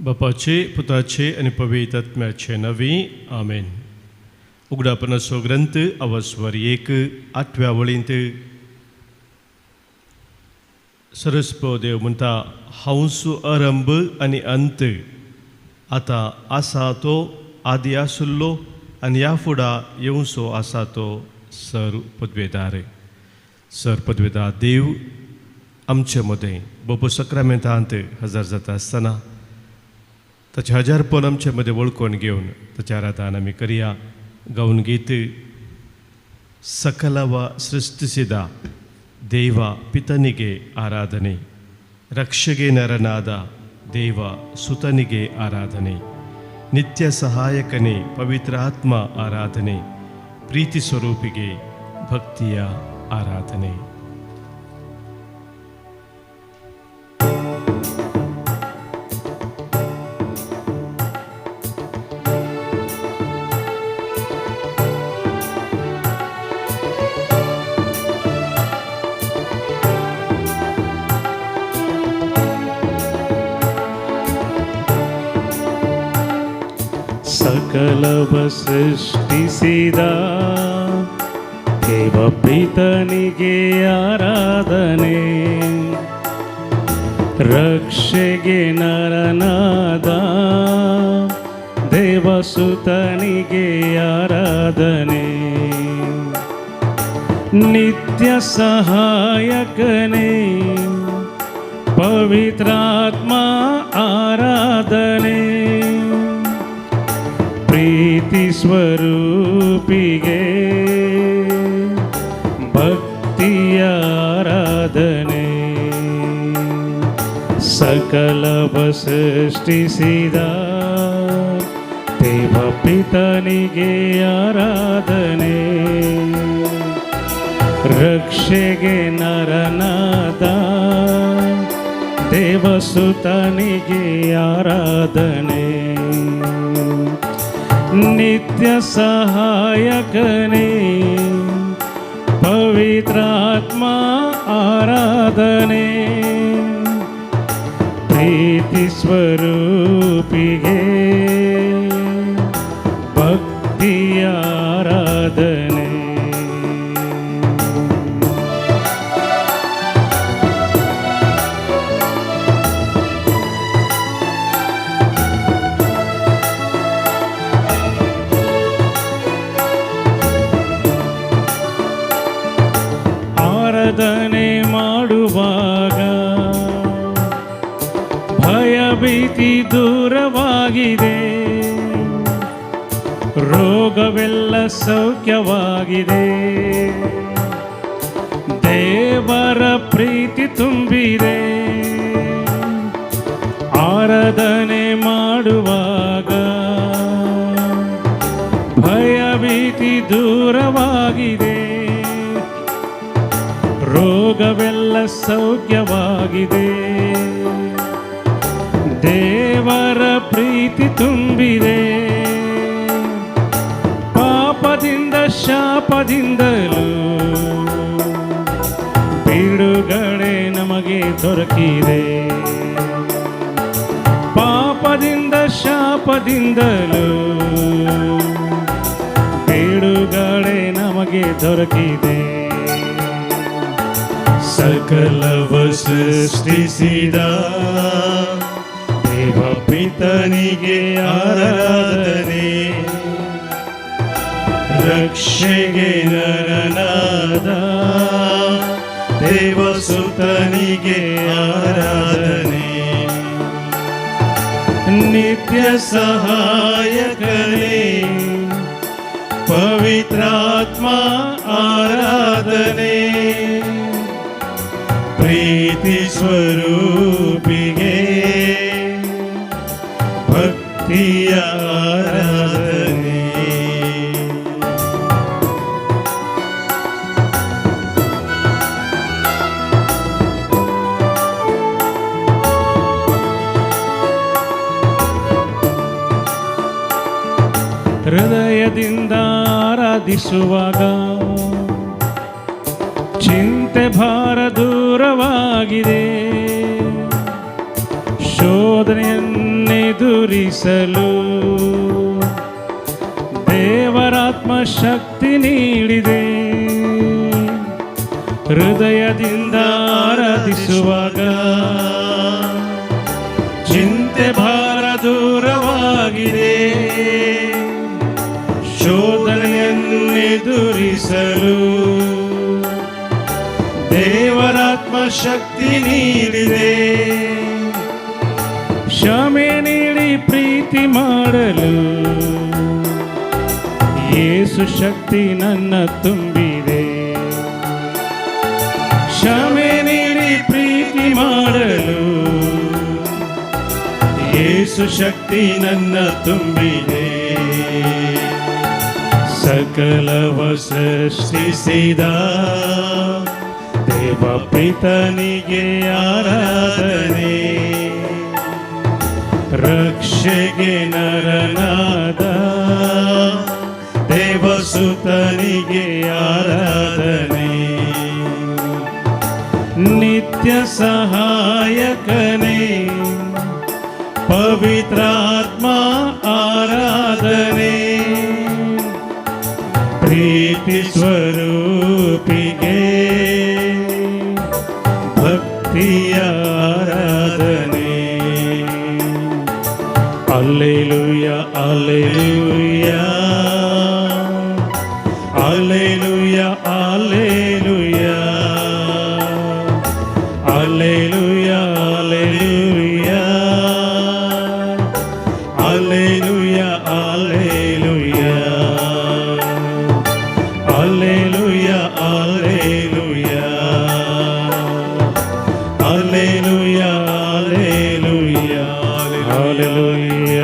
बापाचे, पुताचे आणि पवित्र आत्म्याचे नावे आमेन. उघडापणाचो ग्रंथ अवस्वर 1:8 वळींत सरस्पो देव म्हणटा, हांवसो आरंभ आनी अंत, आतां आसा तो आदी आसुल्लो आनी ह्या फुडां येवचो आसा तो सर पदवेदार देव आमचे मदें बाबू सक्रामेंतांत हजर जाता आसतना ताचे हजारपण आमचे मदें वळखून घेवन ताच्या आराधना आमी करया. गावन गीत सकलव ಸೃಷ್ಟಿಸಿದ ದೇವ ಪಿತನಿಗೆ ಆರಾಧನೆ, ರಕ್ಷೆಗೆ ನರನಾದ ದೇವ ಸುತನಿಗೆ ಆರಾಧನೆ, ನಿತ್ಯ ಸಹಾಯಕನೇ ಪವಿತ್ರ ಆತ್ಮ ಆರಾಧನೆ, ಪ್ರೀತಿ ಸ್ವರೂಪಿಗೆ ಭಕ್ತಿಯ ಆರಾಧನೆ. ಸಕಲವ ಸೃಷ್ಟಿಸಿದ ದೇವ ಪಿತನಿಗೆ ಆರಾಧನೆ, ರಕ್ಷೆಗೆ ನರನಾದ ದೇವಸುತನಿಗೆ ಆರಾಧನೆ, ನಿತ್ಯ ಸಹಾಯಕನೇ ಪವಿತ್ರಾತ್ಮ ಆರಾಧನೆ, ಪ್ರೀತಿ ಸ್ವರೂಪಿಗೆ ಭಕ್ತಿಯ ಆರಾಧನೆ. ಸಕಲವ ಸೃಷ್ಟಿಸಿದ ದೇವ ಪಿತನಿಗೆ ಆರಾಧನೆ, ರಕ್ಷೆಗೆ ನರನಾದ ದೇವಸುತನಿಗೆ ಆರಾಧನೆ, ನಿತ್ಯ ಸಹಾಯಕನೇ ಪವಿತ್ರಾತ್ಮ ಆರಾಧನೆ, ಪ್ರೀತಿ ಸ್ವರೂಪಿಗೆ ಭಕ್ತಿಯ ಆರಾಧನೆ. ಆರಾಧನೆ ಮಾಡುವಾಗ ಭಯ ಭೀತಿ ದೂರವಾಗಿದೆ, ರೋಗವೆಲ್ಲ ಸೌಖ್ಯವಾಗಿದೆ, ದೇವರ ಪ್ರೀತಿ ತುಂಬಿದೆ. ಆರಾಧನೆ ಮಾಡುವಾಗ ಭಯ ಭೀತಿ ದೂರವಾಗಿದೆ, ರೋಗವೆಲ್ಲ ಸೌಖ್ಯವಾಗಿದೆ, ದೇವರ ಪ್ರೀತಿ ತುಂಬಿದೆ. ಪಾಪದಿಂದ ಶಾಪದಿಂದಲೂ ಬಿಡುಗಡೆ ನಮಗೆ ದೊರಕಿದೆ, ಪಾಪದಿಂದ ಶಾಪದಿಂದಲೂ ಬಿಡುಗಡೆ ನಮಗೆ ದೊರಕಿದೆ. ಸಕಲವ ಸೃಷ್ಟಿಸಿದ ದೇವ ಪಿತನಿಗೆ ಆರಾಧನೆ, ರಕ್ಷೆಗೆ ನರನಾದ ದೇವಸುತನಿಗೆ ಆರಾಧನೆ, ನಿತ್ಯ ಸಹಾಯಕನೇ ಪವಿತ್ರಾತ್ಮ ಆರಾಧನೆ, ಪ್ರೀತಿ ಸ್ವರೂಪಿಗೆ ಭಕ್ತಿಯ ಆರಾಧನೆ. ಹೃದಯದಿಂದ ಆರಾಧಿಸುವಾಗ ಚಿಂತೆ ಭಾರ ದೂರವಾಗಿದೆ, ಶೋಧನೆಯನ್ನೇ ಎದುರಿಸಲು ದೇವರಾತ್ಮ ಶಕ್ತಿ ನೀಡಿದೆ. ಹೃದಯದಿಂದ ಆರಾಧಿಸುವಾಗ ಚಿಂತೆ ಭಾರ ದೂರವಾಗಿದೆ. ಶೋಧನೆಯನ್ನು ಎದುರಿಸಲು ದೇವರಾತ್ಮ ಶಕ್ತಿ ನೀಡಿದೆ. ಕ್ಷಮೆ ನೀಡಿ ಪ್ರೀತಿ ಮಾಡಲು ಯೇಸು ಶಕ್ತಿ ನನ್ನ ತುಂಬಿದೆ. ಕ್ಷಮೆ ನೀಡಿ ಪ್ರೀತಿ ಮಾಡಲು ಯೇಸು ಶಕ್ತಿ ನನ್ನ ತುಂಬಿದೆ. ಸಕಲವ ಸೃಷ್ಟಿಸಿದ ದೇವ ಪಿತನಿಗೆ ಆರಾಧನೆ. ರಕ್ಷೆಗೆ ನರನಾದ ದೇವಸುತನಿಗೆ ಆರಾಧನೆ. ನಿತ್ಯ ಸಹಾಯಕನೇ ಪವಿತ್ರಾತ್ಮ ಆರಾಧನೆ. ಪ್ರೀತಿ ಸ್ವರೂಪಿಗೆ ಭಕ್ತಿಯ ಆರಾಧನೆ. ಅಲ್ಲೇಲೂಯ ಅಲ್ಲೇಲೂಯ ಅಲ್ಲೇಲೂಯ ಅಲ್ಲೇಲೂಯ ಅಲ್ಲೇಲೂಯ ಅಲ್ಲೇಲೂಯ ಅಲ್ಲೇಲೂಯ ಅಲ್ಲೇಲೂಯ ಅಲ್ಲೇಲೂಯ ಅಲ್ಲೇಲೂಯ ಅಲ್ಲೇಲೂಯ ಅಲ್ಲೇಲೂಯ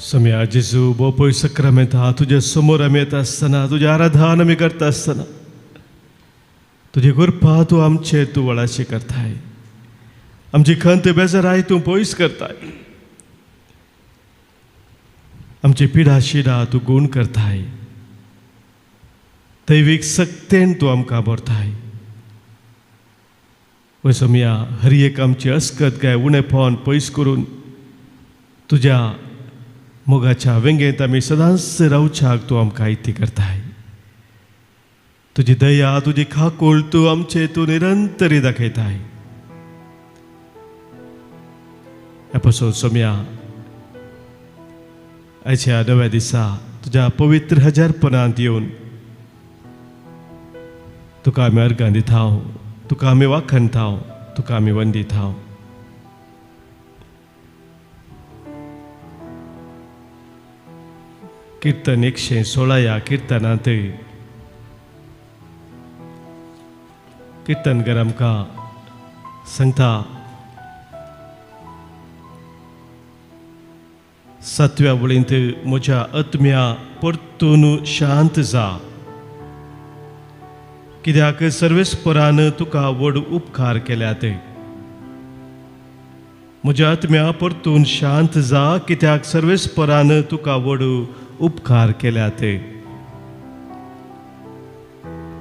सम्या जेजू बोपोय सक्रामेंत हा तुझ्या समोर आम्ही येत असताना तुझ्या आराधना आम्ही करत असताना तुझी कृपा तू आमचे तू वळाशी करताय. आमची खंत बेजार आहे तू पयस करताय. आमची पिडा शिडा तू गुण करताय. दैवीक सक्तेन तू आमकां भरताय. वय सम्या हर एक आमची अस्कत काय उणेपण पयस करून तुझ्या मोगाच्या वेंगेंत आमी सदांच रावच्याक तूं आमकां इती करताय. तुजी दया तुजी खाकूळ तूं आमचे तूं निरंतरी दाखयताय. ह्या पासून सोम्या आयच्या नव्या दिसा तुज्या पवित्र हजारपणांत येवन तुका आमी अर्गां दिताव, तुका आमी वाखणताव, तुका आमी वंदिताव. कीर्तन 116 या कीर्तनांत कीर्तनकार आमकां सांगता 7व्या वळींत म्हज्या आत्म्या परतून शांत जा, कित्याक सर्वेस्परान तुका व्हड उपकार केल्यात. म्हज्या आत्म्या परतून शांत जा, कित्याक सर्वेस्परान तुका व्हड उपकार केल्यात.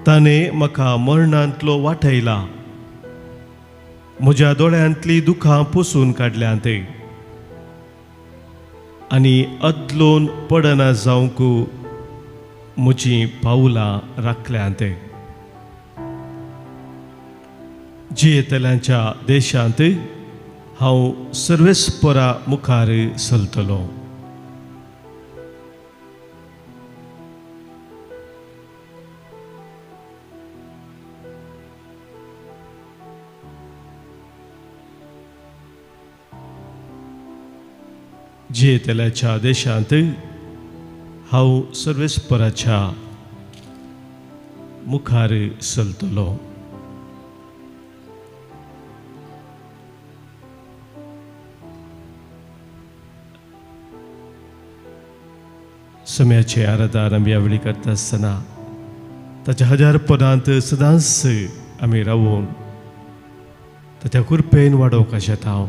ताणें म्हाका मरणांतलो वाटयला, म्हज्या दोळ्यांतलीं दुखां पुसून काडल्यांत आनी अदलोन पडना जावंक म्हजीं पावलां राखल्यांत. जियेतल्यांच्या देशांत हांव सर्वेस्परा मुखार चलतलो. जियेतल्याच्या देशांत हांव सर्वेस्पराच्या मुखार चलतलो. समयाचे आराधन आमी यावेळी करता आसतना ताच्या हजार पदांत सदांच आमी रावून ताच्या कृपेन वाडोवंक शेता हांव.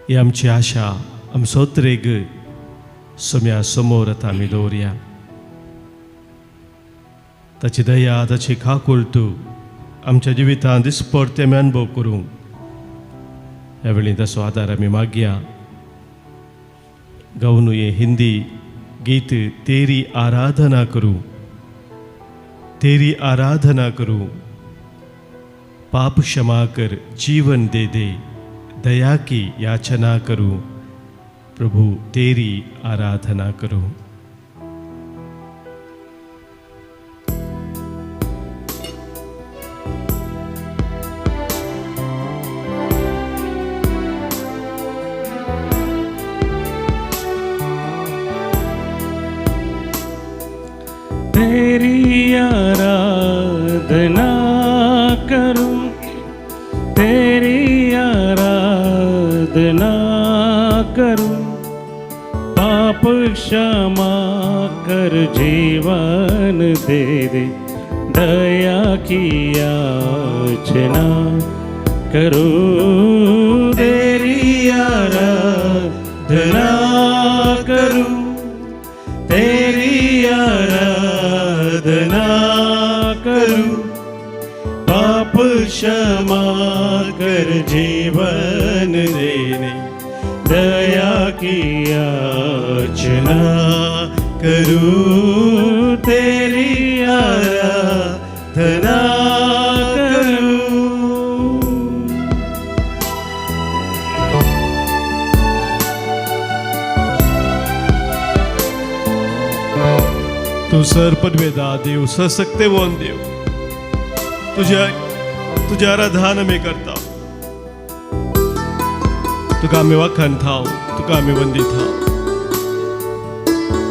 ही आमची आशा आमचो त्रेग समया समोर आतां आमी दवरया. ताची दया ताची खाकुळटू आमच्या जिवितांत दिसपरते आमी अनुभव करूंक ह्या वेळी ताचो आदार आमी मागया. गावन हे हिंदी गीत तेरी आराधना करूं, तेरी आराधना करूं, पाप क्षमा कर जीवन दे दे, दया की याचना करूं, प्रभु तेरी आराधना करूं. तेरी आराधना करूं, तेरी आराधना करूं, पाप क्षमा कर जीवन दे दे, दया की याचना करूं. तेरी आराधना करूं, तेरी आराधना करूं, पाप क्षमा कर जीवन देने, दया की याचना करूं. तेरी आराधना करूं. तू सर्पद्वेदा देव सशक्तिवान देव, तुझ्या आराधन आमी करता. तुका आमी वखणटाव, तुका आमी वंदिता.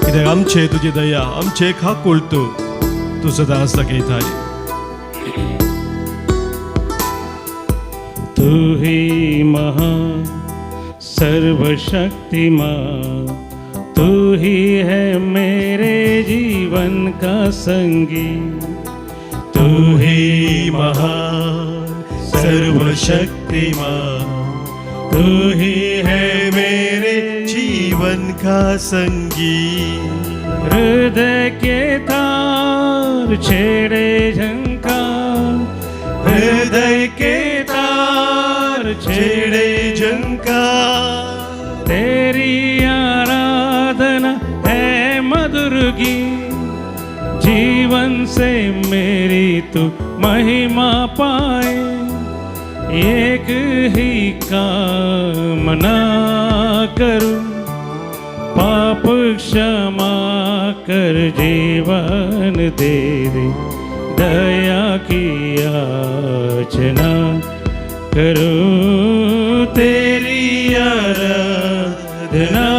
कित्याक आमचे तुजी दया, आमचे खाकुळटू तूं सदांच दाखयताय. तू ही महान सर्वशक्तिमान, तू ही है मेरे जीवन का संगी. तू ही महान सर्वशक्तिमान, तू ही है मेरे जीवन का संगी. हृदय के तार छेड़े झंकार, हृदय के तार छेड़े झंकार. तेरी आराधना है मधुर गीत, जीवन से मेरी तू महिमा पाए. एक ही कामना करूं, पाप क्षमा कर जीवन दे दे, दया की याचना करूं. तेरी आराधना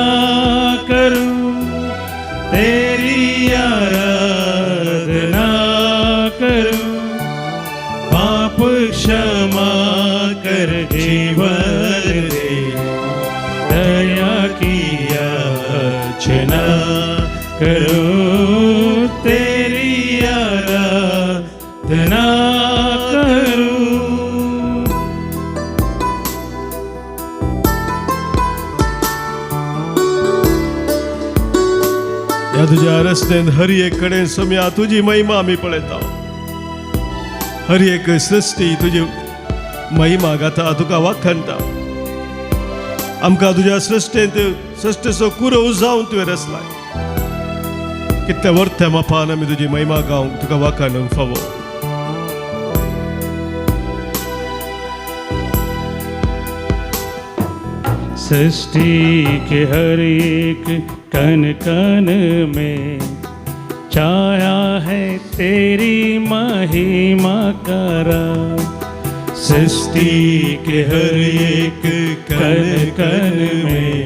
करूं, तेरी आराधना करूं, पाप क्षमा कर जीवन दे, दया की याचना करूं. तेरी आराधना करूं. या तुझ्या रस्त्यान हर एक कडेन समया तुझी महिमा आमी पळयता. हर एक सृश्टी तुजी महिमा गाता, तुका वखणटा. आमकां तुज्या सृश्टेंत सृश्टेचो कुरव जावन तुवें रचलाय. कितल्या वर्थ मापान आमी तुजी महिमा गावंक, तुका वखणूंक फावो. सृष्टि के हर एक कण कण में छाया है तेरी महिमा का राज. सृष्टि के हर एक कण कण में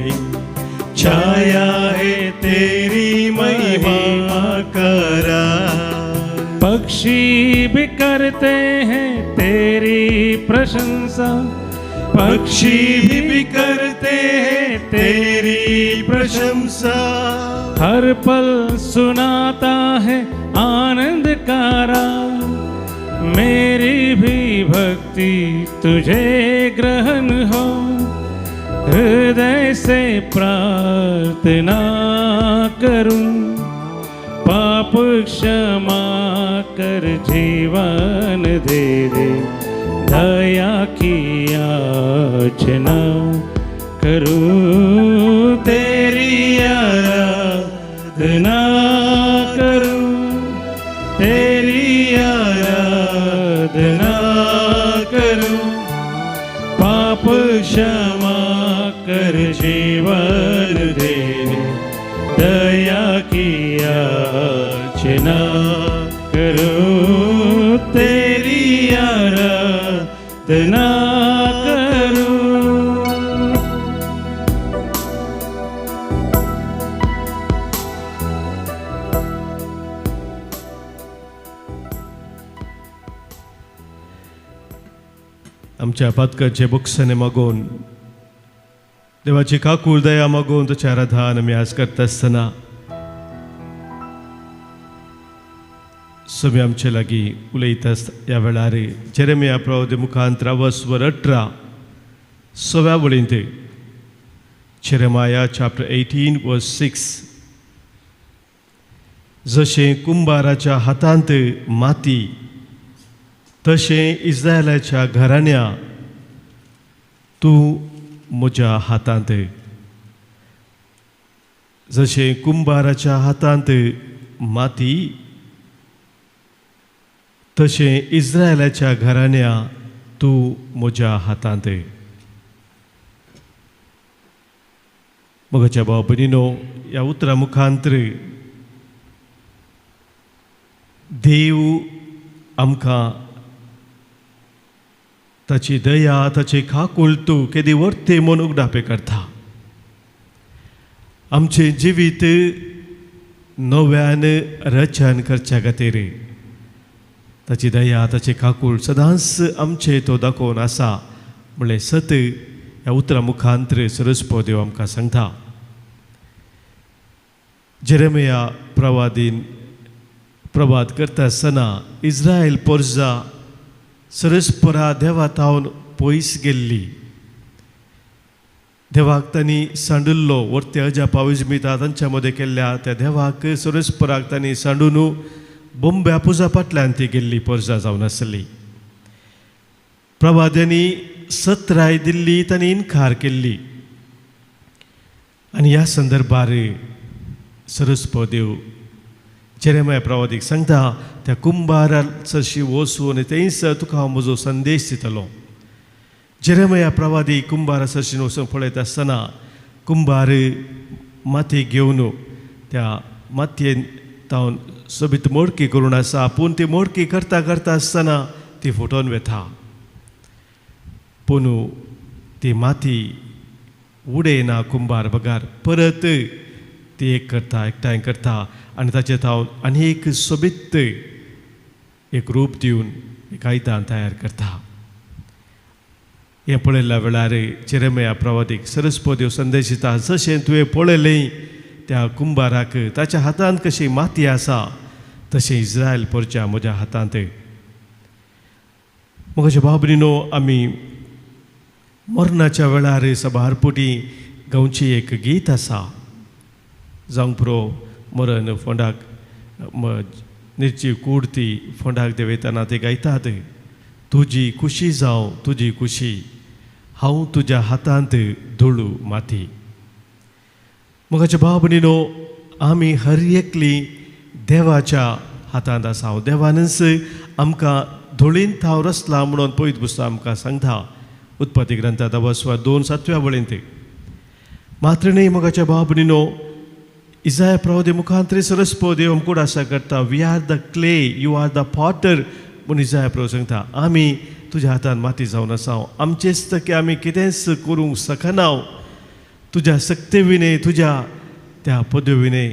छाया है तेरी महिमा का राज. पक्षी भी करते हैं तेरी प्रशंसा, पक्षी भी करते हैं तेरी प्रशंसा। हर पल सुनाता है आनंद का राग, मेरी भी भक्ति तुझे ग्रहण हो। हृदय से प्रार्थना करूं, पाप क्षमा कर जीवन दे दे, दया की याचना करूं, तेरी आराधना करूं, तेरी आराधना करूं, पाप क्षमा कर जीवन दे, दया की याचना करूं, तेरी आराधना करूं। आमच्या पातकाचे बुक्सने मागून देवाची काकूळ दया मागून तुझे आराधन आमी आज करता आसतना समी आमचे लागीं उलयता ह्या वेळार जेरेमिया प्रवादी मुखांत 18 सव्या वळींत जेरेमाया चॅप्टर 18 वर्स 6 जशें कुंभाराच्या हातांत माती तशें इस्रायलाच्या घराण्या तूं म्हज्या हातांत। जशें कुंभाराच्या हातांत माती तशें इस्रायलाच्या घराण्या तूं म्हज्या हातांत। मोगाच्या भाव भयणीनो, ह्या उतरा मुखांतर देव आमकां ताची दया ताची काकूळ तूं केदी वर्ते म्हूण उगडापे करता। आमचें जिवीत नव्यान रचन करच्या खातीर ताची दया ताची काकूळ सदांच आमचे तो दाखोवन आसा म्हणलें सत ह्या उतरा मुखांतर सरस्वती देव आमकां सांगता। जेरेमिया प्रवादीन प्रवाद करता आसतना इस्रायल पोरजा सरस्परा देवा तावन पयस गेल्ली, देवाक तांणी सांडुल्लो वर्ते अजा पाविजमिता तांच्या मदें केल्ल्या त्या देवाक सरस्पराक तांणी सांडून बोंब्या पुजा फाटल्यान ती गेल्ली पोरजा जावन आसली। प्रवाद्यांनी सत्राय दिल्ली तांणी इन्कार केल्ली आनी ह्या संदर्भार सरस्वती देव जेरेमिया प्रवादीक सांगता त्या कुंभाराची वचून थंयच तुका हांव म्हजो संदेश दितलो। जेरेमिया प्रवादी कुंभारा सरशीन वचून पळयता आसतना कुंभार माती घेवन त्या मातयेन तावन सोबीत मोडकी करून आसा, पूण ती मोडकी करता करता आसतना ती फुटोवन वेता, पूण ती माती उडयना कुंभार बगार, परत ती एक करता एकठांय करता आनी ताचे तावन आनी एक सोबीत एक रूप दिवन एक आयतान तयार करता। हें पळयल्ल्या वेळार जेरेमिया प्रवादीक सरस्वती देव संदेश दिता, जशें तुवें पळयलें त्या कुंभाराक ताच्या हातांत कशी माती आसा तशें इस्रायल पोरच्या म्हज्या हातांत। म्हज्या भाव भयणीनो, आमी मरणाच्या वेळार सभारपुटी गांवची एक गीत आसा, जावंक पुरो मरण फोंडाक निर्जीव कूड ती फोंडाक देवयतना ते गायतात, तुजी खुशी जावं तुजी खुशी, हांव तुज्या हातांत धुळू माती। म्हज्या भाव भयणीनो, आमी हर एकली देवाच्या हातांत आसा। देवानच आमकां धुळीन थाव रचला म्हणून पळयत पुस्तक आमकां सांगता उत्पत्ती ग्रंथांत 2:7 वळींत। मात्र न्ही म्हज्या भाव भयणीनो, इसाया प्रवादी मुखांतर सरस्वती देव आमकां आसा करता, we are the clay, you are the potter म्हणून इसाया प्रभू सांगता, आमी तुज्या हातांत माती जावन आसा, आमचेच तके आमी कितेंच करूंक शकना, तुज्या सक्ते विने तुज्या त्या पदवी विने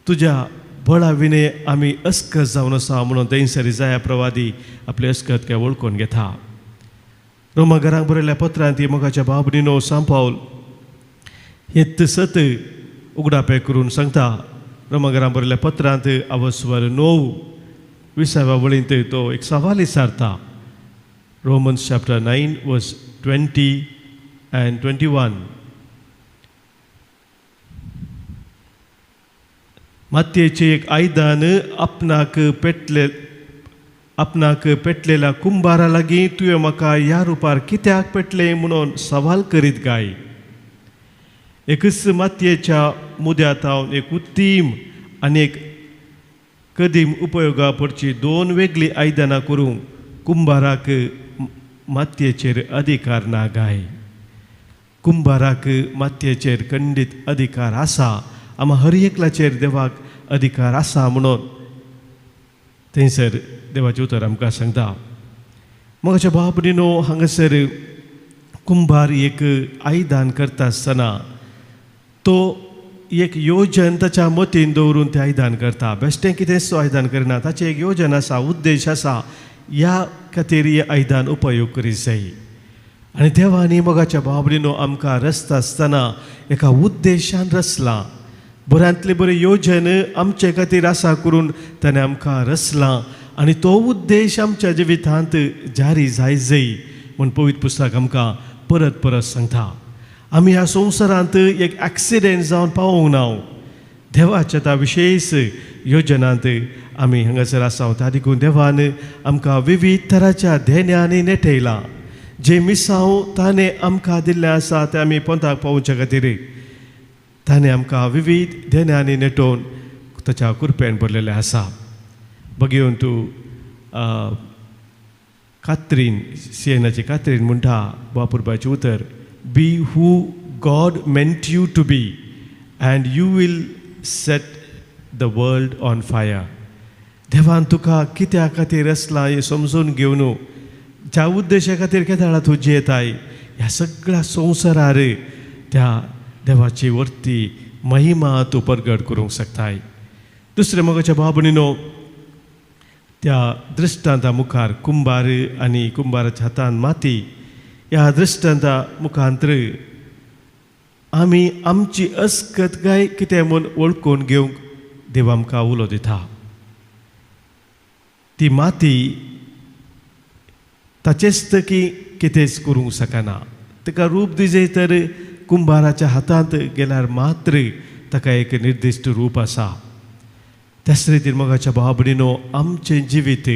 तुज्या बळा विने आमी अस्कत जावन आसा म्हणून थंयसर इसाया प्रवादी आपले अस्कत वळखून घेता. रोमाकारांक बरयल्ल्या पत्रांत मोगाच्या भाव भयणीनो सांत पावल हे सत उगडापे करून सांगता. रोमाकारांक बरयल्ल्या पत्रांत अवस्वर 9 20व्या वळींत तो एक सवाल विचारता. Romans chapter 9 verse 20 and 21. मातयेचे एक आयदान आपणाक पेटलेल्या कुंभारा लागीं तुवें म्हाका ह्या रुपार कित्याक पेटले म्हणून सवाल करीत गाय. एकच मातयेच्या मुद्यांत हांव एक उत्तीम आनी एक कदीम उपयोगा पडची 2 वेगळी आयदनां करूंक कुंभाराक मातयेचेर अधिकार ना गाय. कुंभाराक मातयेचेर खंडीत अधिकार आसा. आम्हा हर एकल्याचेर देवाक अधिकार आसा म्हणून थंयसर देवाचें उतर आमकां सांगता. मोगाच्या भाव भयणीनो हांगासर कुंभार एक आयदान करता आसतना तो एक योजन ताच्या मतीन दवरून तें आयदान करता. बेश्टें कितेंच तो आयदान करना. ताचें एक योजन आसा, उद्देश आसा. ह्या खातीर हें आयदान उपयोग करीत जाय. आनी देवानी मोगाच्या भाव भयणीनो आमकां रचता आसतना एका उद्देशान रचलां. बऱ्यांतले बरें योजन आमचे खातीर आसा करून ताणें आमकां रचलां आनी तो उद्देश आमच्या जिवितांत जारी जाय म्हूण पवित्र पुस्तक आमकां परत परत सांगता. आमी ह्या संवसारांत एक एक्सिडेंट जावन पावूंक ना. देवाच्या त्या विशेष योजनांत आमी हांगासर आसा. त्या देखून देवान आमकां विविध तराच्या धेन्यांनी नेटयलां. जे मिसांव ताणें आमकां दिल्लें आसा तें आमी पंथाक पावोवच्या खातीर ताणें आमकां विविध धेन्यांनी नेटोवन ताच्या कृपेन भरलेलें आसा. बघिवन तूं कात्रीन सिएनाची कात्रीन म्हणटा वापरपाचें उतर be who God meant you to be and you will set the world on fire. देवान तुका कित्या खातीर रचलां हें समजून घेवन ज्या उद्देशा खातीर केदाळा तूं जियेताय ह्या सगळ्या संवसारार त्या देवाची वर्ती महिमा तूं परगट करूंक शकताय. दुसरें मोगाच्या भाव भयणीनो त्या दृश्टांता मुखार कुंभार आनी कुंभाराच्या हातान माती ह्या दृश्टांता मुखांतर आमी आमची अस्कतगाय कितें म्हूण वळखून घेवंक देव आमकां उलो दिता. ती माती ताचेच तकी कितेंच करूंक शकना. ताका रूप दिजे तर कुंभाराच्या हातांत गेल्यार मात्र ताका एक निर्दिश्ट रूप आसा. त्याच रितीन मोगाच्या भाव भयणीनो आमचें जिवीत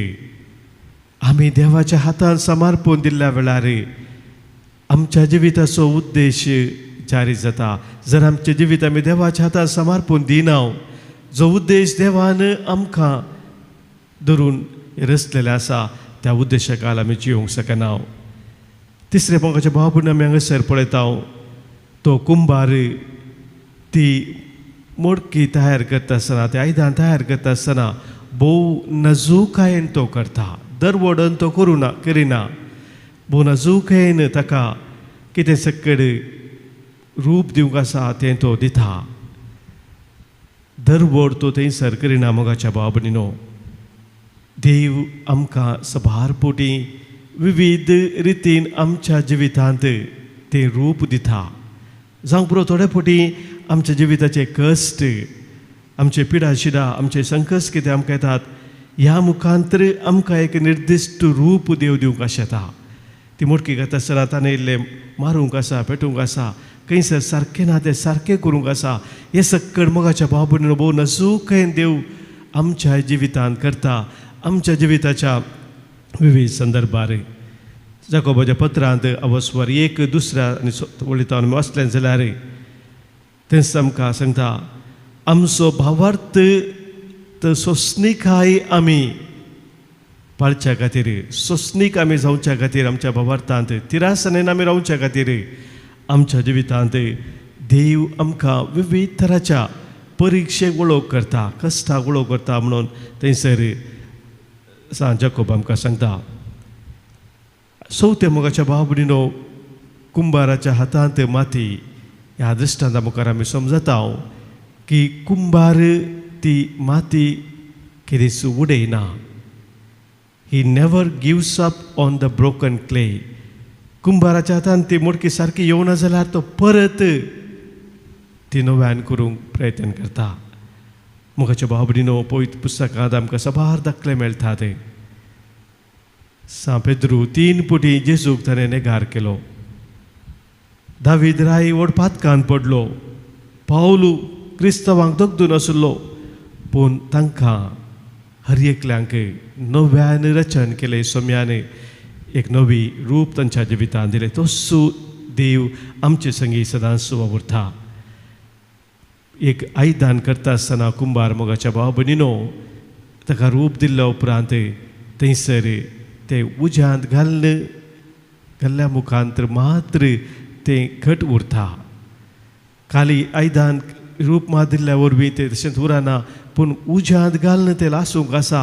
आमी देवाच्या हातांत समर्पण दिल्ल्या वेळार आमच्या जिविताचो उद्देश जारी जाता. जर आमचें जिवीत आमी देवाच्या हातांत समर्पण दिना जो उद्देश देवान आमकां धरून रचलेले आसा त्या उद्देशाकाल आमी जिवंक शकना. तिसरे मोगाच्या भाव भयणीनो आमी हांगासर पळयता तो कुंभार ती मोडकी तयार करता आसतना तें आयदान तयार करता आसतना भोव नजूकायेन तो करता. दरवडन तो करिना. भोव नजूकायेन ताका कितें सकड रूप दिवंक आसा तें तो दिता. दरवड तो थंयसर करिना. मोगाच्या भाव भयणीनो देव आमकां सबारपोटी विविध रितीन आमच्या जिवितांत तें रूप दिता. जावं पुरो थोडे फावटी आमच्या जिविताचे कश्ट आमचे पिडाशिडा आमचे संकश्ट कितें आमकां येतात ह्या मुखांतर आमकां एक निर्दिश्ट रूप देव दिवंक आशेता. ती मोडकी घालता आसतना ताणें इल्लें मारूंक आसा पेटूंक आसा खंयसर सारकें ना तें सारकें करूंक आसा. हे सक्कड मोगाच्या भाव भयणीनो भोव नजूकायेन देव आमच्या जिवितांत करता. आमच्या जिविताच्या विविध संदर्भार जाकोबाच्या पत्रांत अवस्वर 1 दुसऱ्या आनी वळींत हांव वाचलें जाल्यार तेंच आमकां सांगता आमचो भावार्थ सोंसणीकाय आमी पाळच्या खातीर सोंसणीक आमी जावच्या खातीर आमच्या भावार्थांत तिरासनेन आमी रावच्या खातीर आमच्या जिवितांत देव आमकां विविध तराच्या परिक्षेक वळख करता कश्टाक वळख करता म्हणून थंयसर जाकोब आमकां सांगता. चवथ्या मोगाच्या भाव भयणीनो कुंभाराच्या हातांत माती ह्या दृश्टांता मुखार आमी समजता की कुंभार ती माती कितें उडयना. He never gives up on the broken clay. कुंभाराच्या हातान ती मडकी सारकी येवना जाल्यार तो परत ती नव्यान करूंक प्रयत्न करता. मोगाच्या भाव भयणीनो, पवित्र पुस्तकांत आमकां सबार दाखले मेळटा ते. सा पेद्रू 3 पुटी जेजूक ताणें नेगार केलो. दावीद राय ओडपातकान पडलो. पावलू क्रिस्तवांक दोगदून आसलो, पूण तांकां हर एकल्यांक नव्यान रचन केलें. सोम्यान एक नवी रूप तांच्या जिवितांत दिलें. तोसू देव आमचे संगी सदांच वावुरता. एक आयदान करता आसतना कुंभार मोगाच्या भाव भयणीनो ताका रूप दिल्ल्या उपरांत थंयसर ते उज्यांत घाल्ल्या मुखांतर मात्र तें घट उरता. खाली आयदान रूप मात दिल्ल्या वरवीं तें तशेंच उरना, पूण उज्यांत घालून तें लासूंक आसा,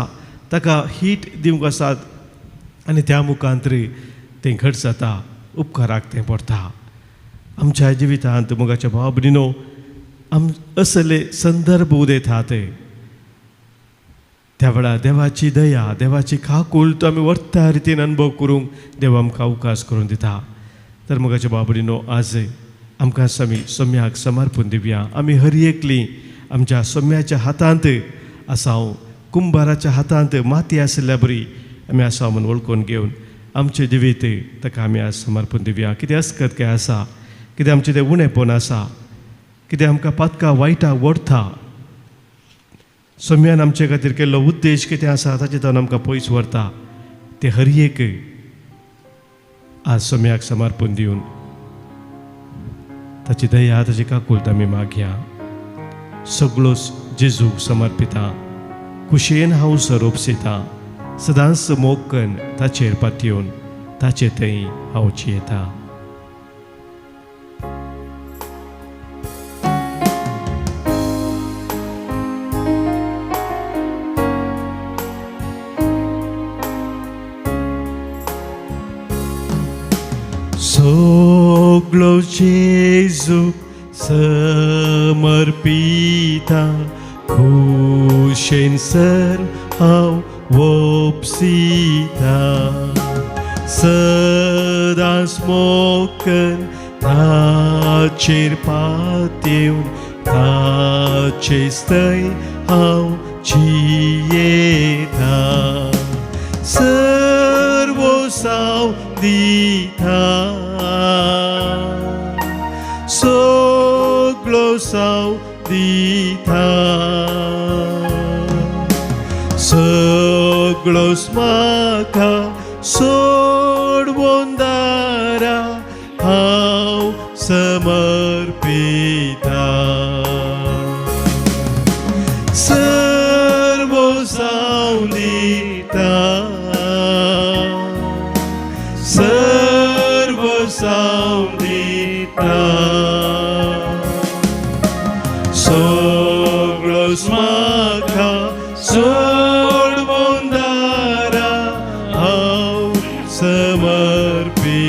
ताका हीट दिवंक आसात आनी त्या मुखांतर तें घट जाता. उपकाराक तें पडटा. आमच्या जिवितांत मोगाच्या भाव भयणीनो असले संदर्भ उदेतात. त्या वेळार देवाची दया, देवाची खाकूळ तो आमी वर्ता रितीन अनुभव करूंक देव आमकां अवकाश करून दिता. तर मोगाच्या भाव भयणीनो, आज आमकां आमी सोम्याक समर्पण दिवया. आमी हर एकलीं आमच्या सोम्याच्या हातांत आसांव, कुंभाराच्या हातांत माती आसल्या बरी आमी आसांव म्हूण वळखून घेवन आमचें जिवीत ताका आमी आज समर्पण दिवया. कितें अस्कत काय आसा, कितें आमचें तें उणेपण आसा, कितें आमकां पातका वायटाक ओडटा, सोम्यान आमचे खातीर केल्लो उद्देश कितें आसा ताचे तावन आमकां पयस व्हरता, ते हर एक आज सोम्याक समर्पण दिवन ताची दया, ताची काकूळट आमी मागया. सगळो जेजूक समर्पिता. कुशेन हांव सोरोपसिता. सदांच मोगकन ताचेर पातयेवन ताचे थंय हांव जियेता. सगळो जेजूक समर्पिता. खुशेन सर हांव वोपसिता. सदांच मोगकन ताचेर पातयेवन ताचेच थंय हांव जियेता. सर्व साव दिता. सगळो साव दिता. सगळोच म्हाका सोडवून दारा हांव समर्पिता. सर्व साव दिता. सर्व साव दिता. सगळोच म्हाका सोडवून दारा हांव समर्पिता.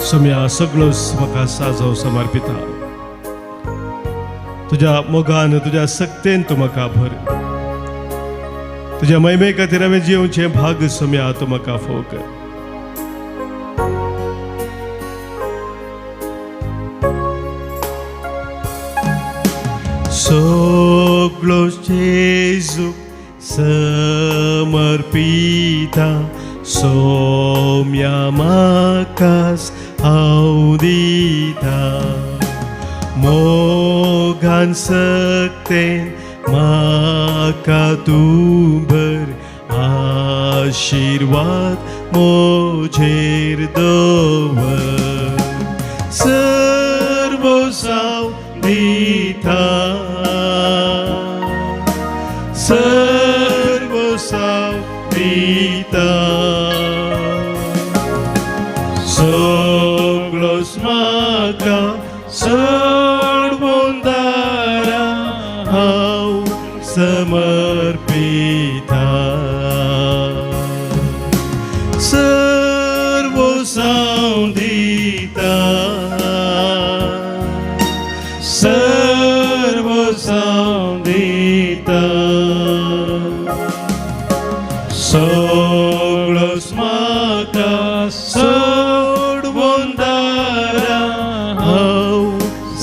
सोम्या, सगळोच म्हाका साजो समर्पिता. तुज्या मोगान, तुज्या सक्तेन तूं म्हाका भर. तुज्या महिमे खातीर हांवें जिवचें भाग सोम्या तूं म्हाका फोव कर. सगळो जेजूक समर्पिता. सोम्या म्हाकाच हांव दिता. मोगान सक्तेन म्हाका तूं भर. आशिर्वाद म्हजेर दवर. सर्व साव दिता. सर्व साव दिता. सगळोच म्हाका सोडवून दारा हांव समर्पिता. सर्व साव दिता.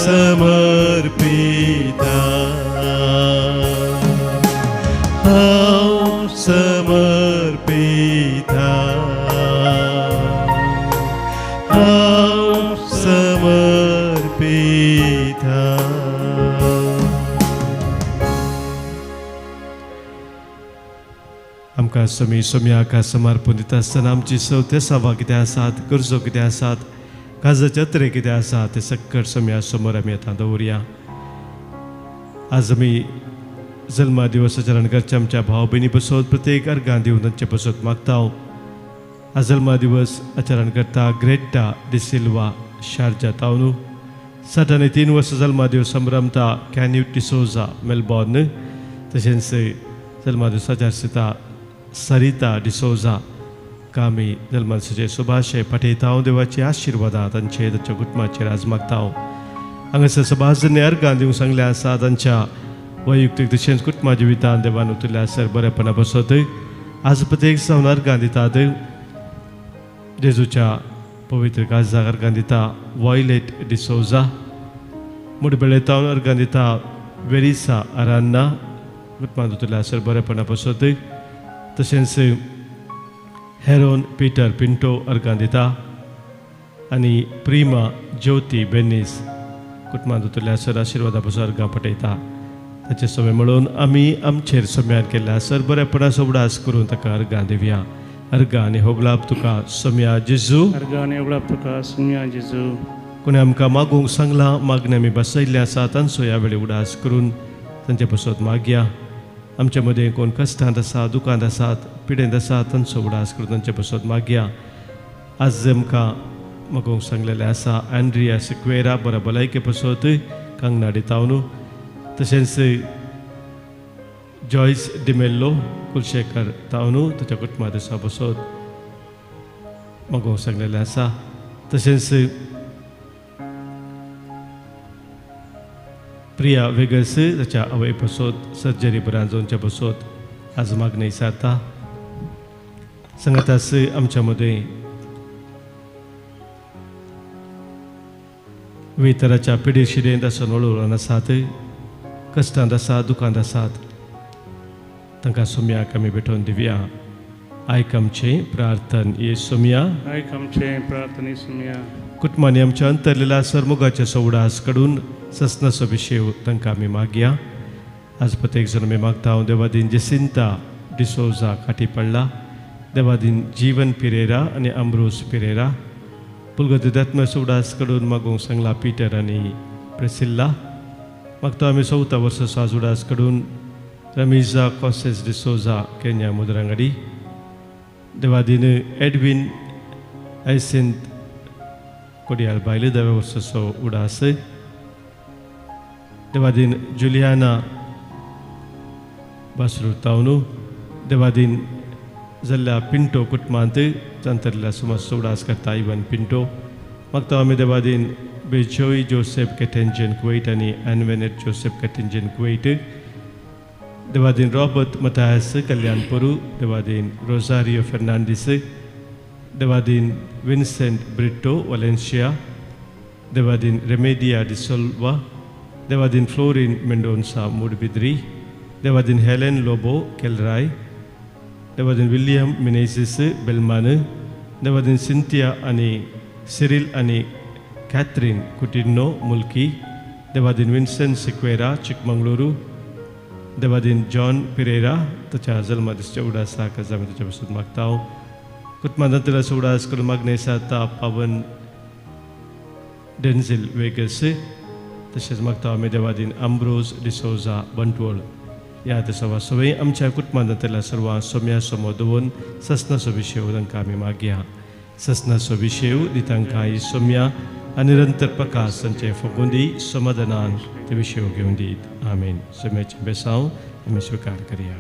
समर्पिता हांव समर्पिता हांव समर्पिता. आमकां सोम्याक समर्पण दिता आसतना आमची सवते सभा कितें आसात, गरजो कितें आसात, काजाचे तरे कितें आसा ते सक्कट सोम्या समोर आमी आतां दवरया. आज आमी जल्मा दिवसाच्या रणगारचे आमच्या भाव भयणी बसत प्रत्येक अर्गां दिवन तांचे बसत मागता. आज जल्मा दिवस आचरण करता ग्रेटा डिसिल्वा शारजा टावन. 63 वर्सां जल्मा दिवस संभ्रमता कॅन्यूट डिसोजा मेलबॉर्न. तशेंच जल्मा दिवसाच्या आसता सरिता डिसोजा कामी जल्माचे सुभाशय पठयता. देवाची आशिर्वादां तांचे तांच्या कुटुंबाचेर आज मागता. हांगासर सभाजने अर्गां दिवंक सांगले आसा तांच्या वैयक्तीक तशेंच कुटुंबा जिवितांत देवान उतरल्या सर बरेपणा बसत. आज प्रत्येक जावन अर्गां दितात. जेजूच्या पवित्र काळजाक अर्गां दिता वॉयलेट डिसोजा. मुडबेळेतावन अर्गां दिता वेरिसा आरान्ना. कुटुंबांत उतरल्या सर बरेपणा बसत. तशेंच हेरोन पीटर पिंटो अर्गां दिता आनी प्रिमा ज्योती बेनीस कुटुंबांत उतरल्या सर आशिर्वादा पासून अर्गां पठयता. ताचे सोमे म्हणून आमी आमचेर सोम्यान केल्ल्या सर बरेपणाचो उडास करून ताका अर्गां दिवया. अर्गां आनी होगलाप तुका सोम्या जेजू. अर्गां आनी होगलाप तुका सोम्या जेजू. कोणी आमकां मागूंक सांगलां मागणे आमी बसयल्ले आसा तांचो ह्या वेळी उडास करून तांचे पासत मागया. आमच्या मदें कोण कश्टांत आसा, दुखांत आसात, पिडेंत आसात तांचो उडास करून तांचे पासत मागया. आज आमकां मागूंक सांगलेलें आसा एंड्रिया सिक्वेरा बऱ्या भलायके पासत कांगनाडी टावन. तशेंच जॉयस डिमेल्लो कुलशेखर टावन ताच्या कुटुंबांत आसा बसत मागूंक सांगलेलें आसा. तशेंच प्रिया वेगस ताच्या आवय पासत सर्जरी बऱ्या जावनच्या बसत आज मागणी विचारता. सांगातास आमच्या मदें वितराच्या पिडी शिडेंत आसून वळून आसात, कश्टांत आसात, दुखांत आसात, तांकां सोम्याक आमी भेटोवन दिवया. आयक आमचें प्रार्थन ये सोम्या. आयक आमचें प्रार्थन ये सोम्या. कुटुंबांनी आमच्या अंतरलेल्या सरमुगाचे सवडास कडून ससनाचो विशय तांकां आमी मागया. आज प्रत्येक जण आमी मागता. देवादीन जेसिंता डिसोजा काटी पडला. देवादीन जीवन पिरेरा आनी अमरोज पिरेरा. पुलगतीदात्म सवडास कडून मागूंक सांगला पिटर आनी प्रेसिल्ला. मागता आमी 4 वर्साचो आज उडास कडून रमिजा कॉसेस डिसोजा केन्या मुद्रांगडी. देवादीन एडविन आयसेंत कोडियाल बायले 10 वर्साचो उडास. देवादीन जुलियाना बासरू टावन. देवादीन जाल्ल्या पिंटो कुटुंबांत अंतरल्या सुमारचो उडास करता इवन पिंटो. मागता आमी देवादीन बेजोय जोसेफ केटेंजन कुवेट आनी एनवेनेट जोसेफ केटेंजन कुवेट. देवादीन रॉबर्ट मतायस कल्याणपुरू. देवादीन रोजारियो फेर्नांडीस. देवादीन विन्सेंट ब्रिटो वलेन्शिया. देवादीन रेमेडिया डिसोल्वा. देवादीन फ्लोरिन मेंडोन्सा मुडबिद्री. देवादीन हेलेन लोबो केलराय. देवादीन विलियम मिनेसिस बेलमान. देवादीन सिंथिया आनी सिरिल आनी कॅथरीन कुटिन्नो मुल्की. देवादीन विन्सेंट सिक्वेरा चिकमंगळूरू. देवादीन जॉन पिरेरा ताच्या जल्मादिसाच्या उडासाक आज आमी ताच्या पासून मागता. कुटुंबांतल्या उडास करून मागणे सारता पावन डेन्झिल वेगस. तशेंच मागता आमी देवादीन अम्ब्रोज डिसोजा बंटवळ. ह्या दिसा सवय आमच्या कुटुंबांतल्या सर्वांक सोम्या समोर दवरून ससनाचो विशय तांकां आमी मागया. ससनाचो विशय दितांकां ही सोम्या आनी निरंतर प्रकाश तांचे फुगून दी. समाधानान ते विशय घेवन दीत. आमीन. सोम्याचें बेसांव आमी स्विकार करया.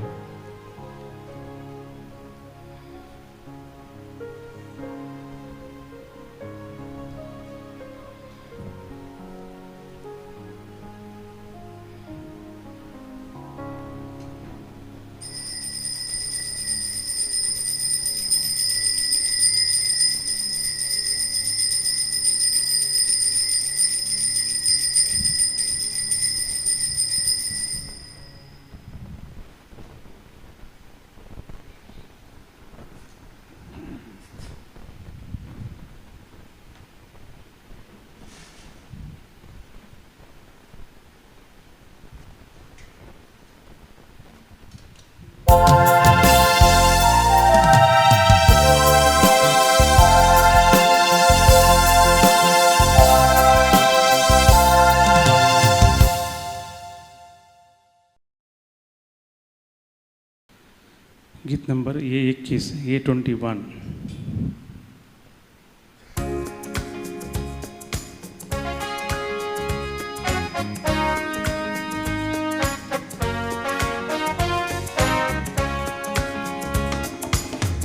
गीत नंबर A21 A21.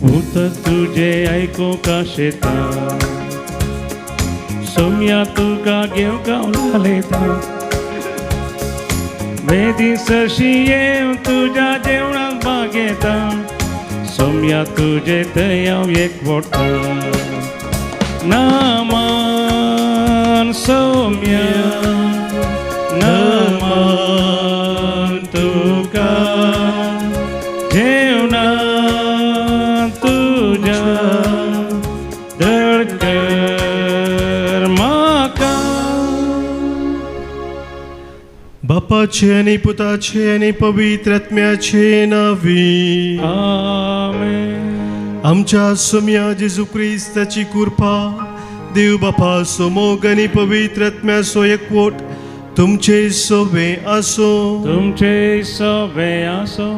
भूत तुझे ऐको का शेता सोम्या तुका घेऊ का उलालेता वेदी सरशी येऊ तुझ्या जेवणाक बागेता सोम्या तुझे तयाव एक वोट नामान सोम्या नामान तुका जेवणा बापाचे आणि पुताचे आणि पवित्र आत्म्याचे नावी आमेन. आमच्या सोम्या जेजू ख्रिस्ताची कृपा देव बापा सोमोग आणि पवित्र आत्म्याचो एकवट तुमचे सोबे असो. तुमचे सवे असो.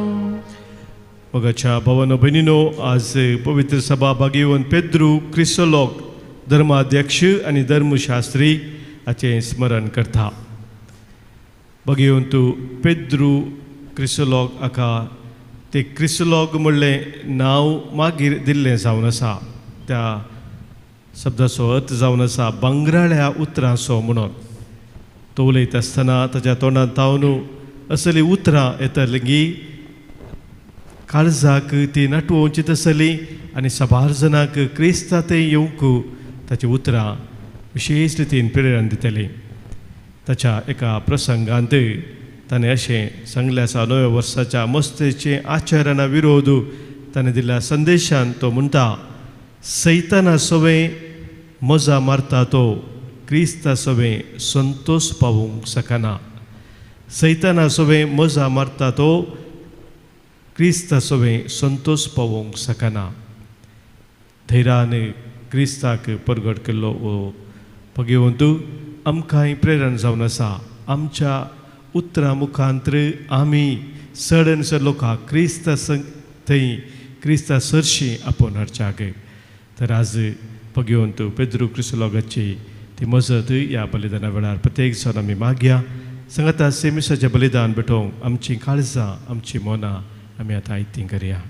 मगाच्या भावानो बहिणीनो, आज पवित्र सभा भागीवन पेद्रू क्रिस्तोलॉग धर्माध्यक्ष आणि धर्मशास्त्री हाचें स्मरण करता. बघेवन तूं पेद्रू क्रिस्तोलॉग हाका ते क्रिस्तोलॉग म्हणलें नांव मागीर दिल्लें जावन आसा. त्या शब्दाचो अर्थ जावन आसा बंगराळ्या उतरांचो म्हणून. तो उलयता आसतना ताच्या तोंडांत तावन असली उतरां येतलीं काळजाक ती नटोवचीत आसली आनी साबार जाणांक क्रिस्तांत येवंक ताची उतरां विशेश रितीन प्रेरण दितली. ताच्या एका प्रसंगांत ताणें अशें सांगलें आसा, नव्या वर्साच्या मस्तेचे आचरणा विरोध ताणें दिल्ल्या संदेशांत तो म्हणटा, सैताना सवें मजा मारता तो क्रिस्ता सवें संतोष पावूंक शकना. सैताना सवें मजा मारता तो क्रिस्ता सवें संतोष पावोंक शकना. धैर्यान क्रिस्ताक परगट केल्लो हो भगवंत आमकांय प्रेरण जावन आसा. आमच्या उतरां मुखांतर आमी चडन चड लोकांक क्रिस्ता थंय क्रिस्ता सरशी आपोवन हाडच्याक. तर आज भगवंत पेद्रू क्रिस्तोलॉगाची ती मजत ह्या बलिदाना वेळार प्रत्येक जण आमी मागया. सांगाता सेमिसाचें बलिदान भेटोवंक आमचीं काळजां आमचीं मनां आमी आतां आयतीं करया.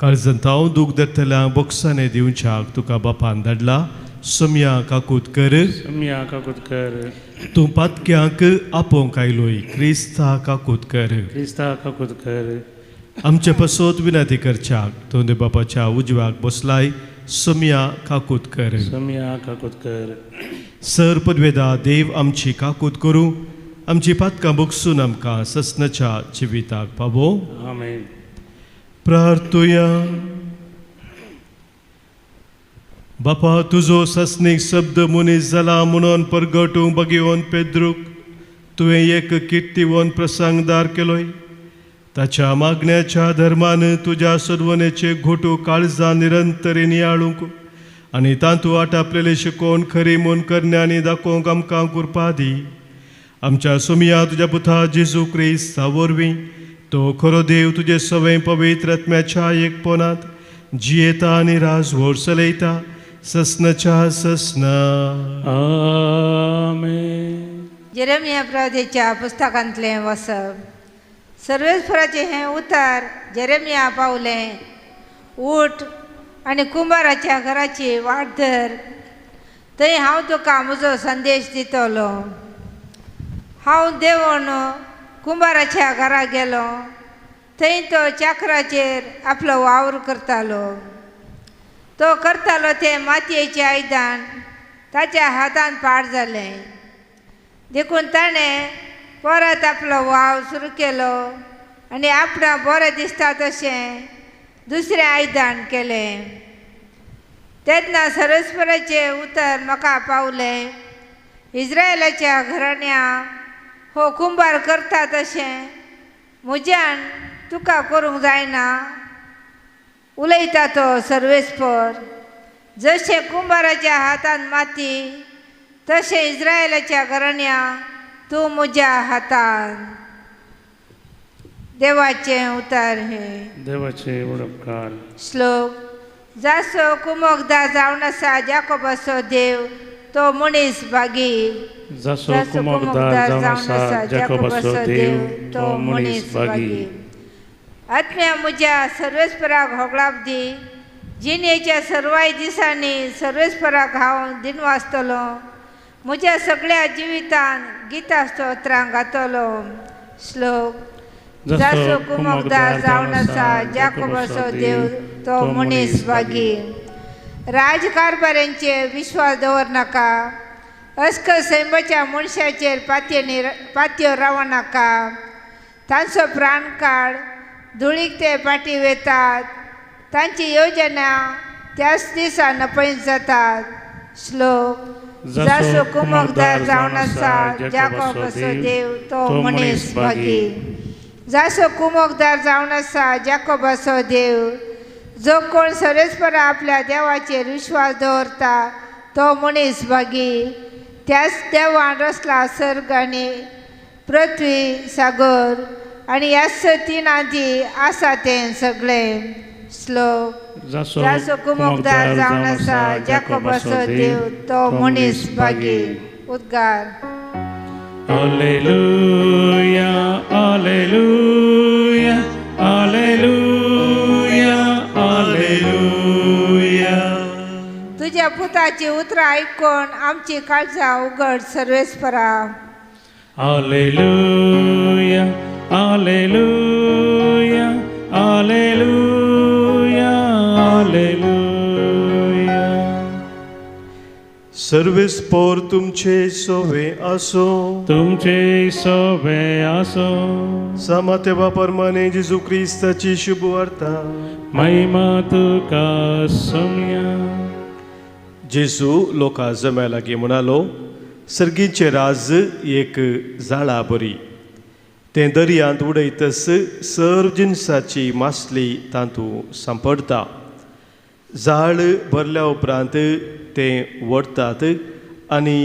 काळजांत हांव दूख धरतल्यांक बोक्साने दिवच्याक तुका बापान धाडला. सोम्या काकूत कर, सम्या काकूत कर. तूं पातक्यांक आपोवंक आयलोय क्रिस्ता काकूत कर. क्रिस्ता काकूत कर. आमचे पसोत विनंती करच्याक तूं देव बापाच्या उजव्याक बसलाय. सोम्या काकूत कर. सम्या काकूत कर. सर पदवेदा देव आमची काकूत करूं. आमची पातकां बोगसून आमकां ससनाच्या जिविताक पावो. आमेन. प्रार्थुया. बापा, तुजो ससनीक शब्द मनीस जाला म्हणून परगटूंक बगेवन पेद्रूक तुवें एक किर्तीवन प्रसंगदार केलोय. ताच्या मागण्याच्या धर्मान तुज्या सदवनेचे घोटू काळजां निरंतरी नियाळूंक आनी तांतू आटापलेले शिकोवन खरी म्हूण करण्यांनी दाखोवंक आमकां कृपा दी. आमच्या सोम्या तुज्या पुता जेजू क्रिस्ता वरवीं तो खरो देव तुजे सवें पवित्र आत्म्याच्या एकपणांत जियेता आनी राजवट चलयता ससनाच्या ससना. आमेन. जेरेमिया प्रवादीच्या पुस्तकांतलें वसप. सर्वेस्पराचें हें उतार जेरेमिया पावलें. उठ आनी कुंभाराच्या घराची वाट धर. थंय हांव तुका म्हजो संदेश दितलो. हांव देंवोन कुंभाराच्या घरा गेलो. थंय तो चाकराचेर आपलो वावर करतालो. तो करतालो तें मातयेचें आयदान ताच्या हातान पाड जालें. देखून ताणें परत आपलो वाव सुरू केलो आनी आपणा बरें दिसता तशें दुसरें आयदान केलें. तेन्ना सर्वेस्पराचें उतर म्हाका पावलें. इस्रायलाच्या घराण्या हो कुंभार करता तशें म्हज्यान तुका करूंक जायना. उलयता तो सर्वेस्पर. जसे कुंभाराच्या हातान माती तसे इस्रायलाच्या घराण्या तू म्हज्या हातान. देवाचे उतार हे. देवाचे उडपकार. श्लोक. जासो कुमकदार जावन आसा जाकोबाचो देव तो मनीस भागी. जसो कुमकदार जावन आसा जाकोबाचो देव तो मनीस भागी. आत्म्या म्हज्या सर्वेस्पराक होगळाप दी. जिणेच्या सर्वाय दिसांनी सर्वेस्पराक हांव दिनवासतलो. म्हज्या सगळ्या जिवितान गितां स्तोत्रां गातलो. श्लोक. जासो कुमकदार जावन आसा जाकोबाचो देव तो मनीस भागी. राजकारभाऱ्यांचे विश्वास दवरनाका. अस्क सैमाच्या मनशाचेर पातयो रावनाका. तांचो प्राण काड. धुळीक ते पाटी वेतात. तांची योजना त्याच दिसा नपयत जातात. श्लोक. जासो कुमकदार जावन आसा जाकोबाचो देव तो मनीस भागी. जासो कुमकदार जावन आसा जाकोबाचो देव. जो कोण सर्वेस्परा आपल्या देवाचेर विश्वास दवरता तो मनीस भागी. त्याच देवान रचला सर्ग आनी पृथ्वी सागर आनी ह्या तीन आदी आसा तें सगळें. श्लोक. जासो कुमकदार जावन आसा जाकोबाचो देव तो मनीस भागी. उद्गार. Alleluia, alleluia, alleluia, alleluia. तुझ्या पुताची उतरां आयकून आमची काळजां उगड सर्वेस्परा. Alleluia, alleluia, alleluia, alleluia. सर्वेस्पोर तुमचे सोवे आसो. तुमचे सोबे आसो. सामाते वापरमाने जेजू क्रिस्ताची शुभ वार्ता. महिमा तुका सोम्या. जेजू लोकां जम्या लागीं म्हणालो, सर्गीचे राज एक झाडा बरी. तें दर्यांत उडयतस सर्व जिनसाची मासली तातूंत सांपडटा. झाड भरल्या उपरांत तें वडतात आनी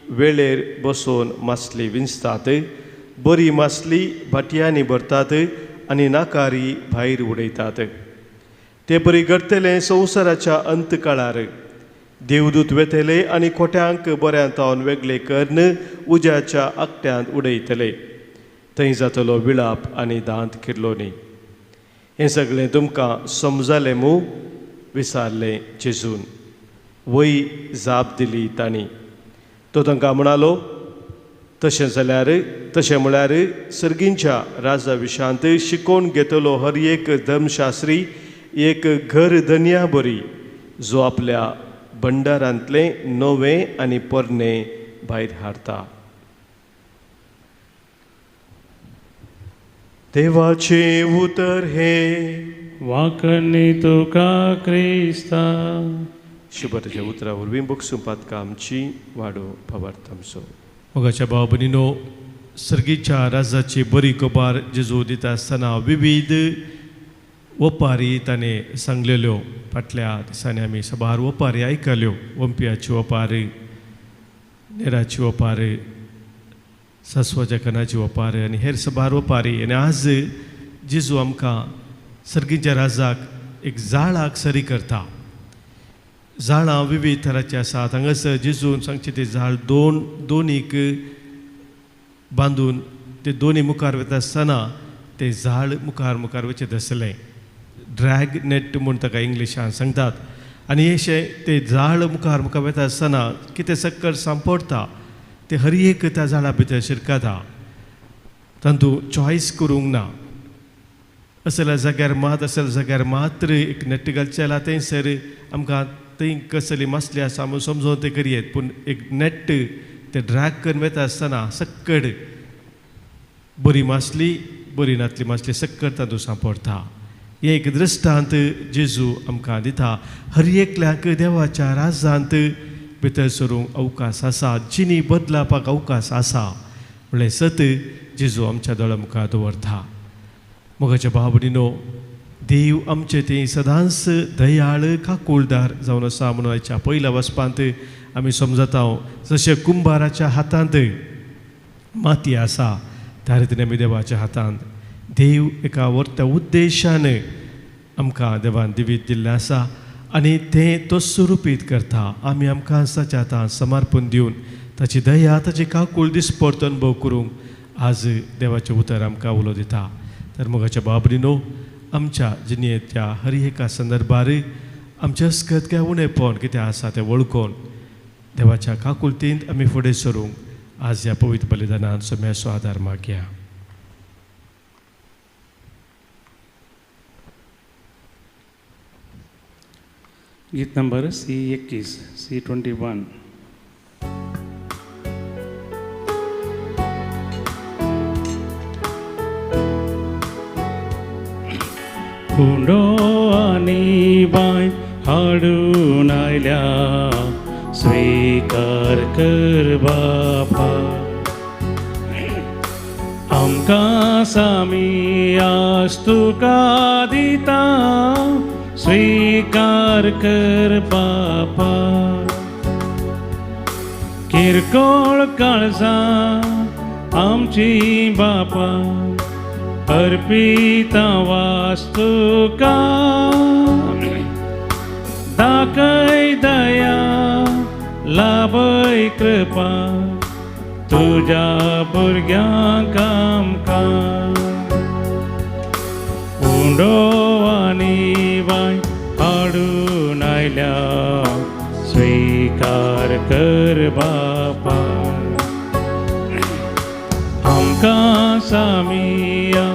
वेळेर बसून मासली विंचतात. बरी मासली भाटयांनी भरतात आनी नाकारी भायर उडयतात. ते बरी घडतले संवसाराच्या अंत काळार. देवदूत वेतले आनी खोट्यांक बऱ्यांतावन वेगळे करून उज्याच्या आकट्यांत उडयतले. थंय जातलो विळाप आनी दांत किर्लोनी. हें सगळें तुमकां समजलें मू विचारलें जेजून. वय जाप दिली तांणी. तो तांकां म्हणालो, तशें जाल्यार तशें म्हळ्यार सर्गींच्या राजा विशांत शिकोवन घेतलो हर एक धर्मशास्त्री एक घर धन्या बरी जो आपल्या भंडारांतलें नवें आनी पोरणें भायर हाडटा. देवाचे उतर हे. वाकणी तुका क्रिस्ता. शुभराच्या उतरा वरवीं बक्षुपात आमची वाडो फावार तामचो. मोगाच्या भाव भयणीनो, सर्गीच्या राजाची बरी खबर जेजू दिता आसतना विविध ओपारी ताणें सांगलेल्यो. फाटल्या दिसांनी आमी सबार ओपारी आयकल्यो. वंप्याची ओपार, नेराची ओपार, सासवाच्या कनाची ओपार आनी हेर सबार ओपारी. आनी आज जेजू आमकां सर्गीच्या राजाक एक झाडाक सरी करता. झाडां विविध तरांची आसात. हांगासर जेजून सांगचे ते झाड दोनीक बांदून ते दोनी मुखार वता आसतना ते झाड मुखार वचत आसलें. ड्रॅग नेट म्हूण ताका इंग्लिशान सांगतात. आनी अशें ते झाड मुखार वता आसतना कितें सक्कल सांपडटा ते हर एक त्या झाडा भितर शिरकता. तातूंत चॉयस करूंक ना. असल्या जाग्यार मात असल्या जाग्यार मात्र एक नेट घालचेला. थंयसर आमकां थंय कसली मासली आसा म्हूण समजोवन ते करयेत. पूण एक नेट ते ड्रॅग करून वता आसतना सक्कड बरी मासली बरी नातली मासली सक्कड तातूंत सांपडटा. हें एक दृश्टांत जेजू आमकां दिता. हर एकल्याक देवाच्या राजांत भितर सरूंक अवकाश आसा. जिणी बदलावपाक अवकाश आसा म्हणल्यार सत जेजू आमच्या दोळा मुखार दवरता. मोगाच्या भाव भयणीनो, देव आमचे ते सदांच दयाळ काकुळदार जावन आसा म्हणून आयच्या पयल्या वचपांत आमी समजता जशें कुंभाराच्या हातांत माती आसा त्या रितीन आमी देवाच्या हातांत देव एका व्हरत्या उद्देशान आमकां देवान दिवीत दिल्लें आसा आनी तें तो स्वरुपीत करता. आमी आमकां ताच्या हातांत समर्पण दिवन ताची दया ताची काकूळ दिसपरतो अनुभव करूंक आज देवाचें उतर आमकां उलो दिता. तर मोगाच्या बाबरीनो आमच्या जिणेच्या हर एका संदर्भार आमचें अस्खत काय उणेपण कितें आसा तें वळखून देवाच्या काकुळतींत आमी फुडें सरूंक आज ह्या पवित्र बलिदानांत सोम्याचो आदार मागया. गीत नंबर C21 C21. हुंडो आनी बाय हाडून आयल्या स्वीकार कर बापा आमकां सामी आज तुका दिता स्वीकार कर बापा किरकोळ काळजां आमची बापा अर्पिता वास्तुका दाखय दया लाभय कृपा तुझ्या भुरग्यांक आमकां हुंडो आनी बाय हाडून आयल्या स्वीकार कर बापा आमकां सामिया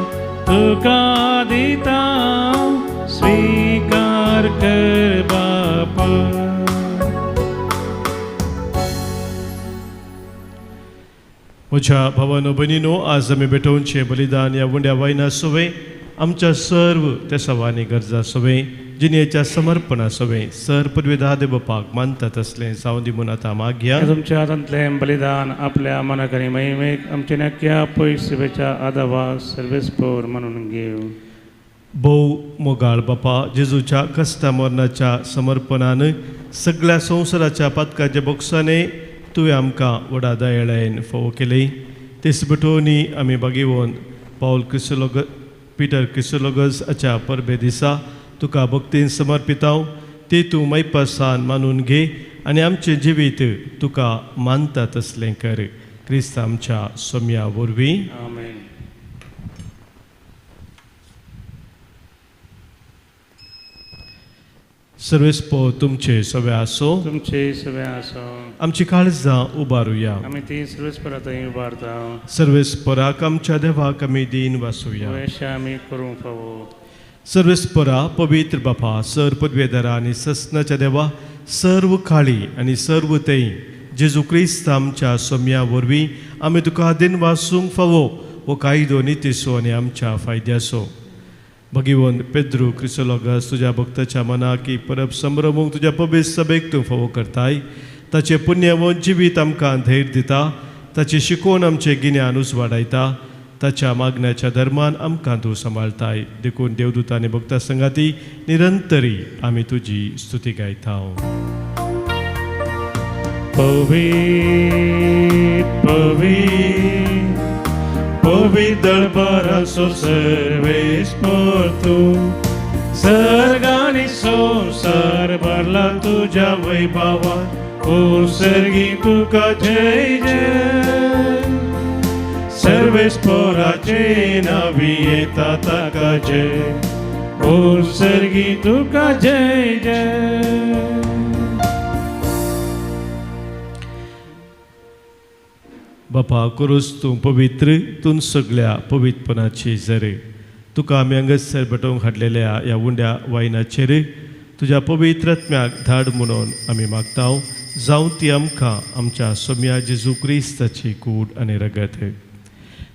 तुका दिता स्वीकार कर बापा. म्हज्या भावानो भयणीनो आज आमी भेटोवनचे बलिदान ह्या उंड्या वायना सोवे आमच्या सर्व त्या सवानी गरजा सोवे जिणेच्या समर्पणा सोवे सर पदवेदा देवपाक मानतात असलें जावं दी म्हूण आतां मागया. तुमच्या हातांतलें बलिदान आपल्या मनाक आनी महिमेक आमच्या नक्क्या पयसेच्या आदावाक सर्वेस्पोर म्हणून घेव. भोव मोगाळ बापा जेजूच्या कश्टा मरणाच्या समर्पणान सगळ्या संवसाराच्या पातकाच्या बोक्साने तुवें आमकां व्हडा दयाळायेन फोव केली. तेच बटोवनी आमी बागेवन पावल पिटर क्रिसोलोगस हाच्या परबे दिसा तुका भक्तीन समर्पितांव ती तूं मैपासान मानून घे आनी आमचें जिवीत तुका मानता तसलें कर क्रिस्त आमच्या सोम्या वरवीं. आमेन. सर्वेस्पो तुमचे सवे आसो. तुमचे सवे आसो. आमची काळजां उबारुया. आमी ती सर्वेस्परा थंय उबारता. सर्वेस्पराक आमच्या देवाक आमी दीन वासुया. वेशा आमी करूंक फावो. सर्वेस्परा पवित्र बापा सर पदवेदारा आनी सस्नाच्या देवा सर्व खाळी आनी सर्व तेई जेजू क्रिस्त आमच्या सोम्या वरवीं आमी तुका दिन वासूंक फावो हो कायदो नितीसो आनी आमच्या फायद्याचो. भगिवन पेद्रू क्रिसोलोगस तुज्या भक्ताच्या मनाक की परब संभ्रमूंक तुज्या पवित्र सभेक तूं फावो करताय. ताचें पुण्यवंत जिवीत आमकां धैर्य दिता. ताची शिकोवन आमचें गिन्यान उजवाडायता. ताच्या मागण्याच्या धर्मान आमकां तूं सांबाळताय. देखून देवदूत आनी भक्ता संगाती निरंतरी आमी तुजी स्तुती गायता. पवित्र दरबाराचो सर्वेस्पर तूं सर्गानी संसार भरला तुज्या वैभवान ओ सर्गी तुका जय जय. सर्वेस्पराचे नावी येता ताका जय ओ सर्गी तुका जय जय. बापा करूस तूं पवित्र तूं सगळ्या पवित्रपणाची झर. तुका आमी हांगासर बटोवंक हाडलेल्या ह्या उंड्या वायनाचेर तुज्या पवित्र आत्म्याक धाड म्हणून आमी मागता. जावं ती आमकां आमच्या सोम्या जेजू क्रिस्ताची कूड आनी रगत.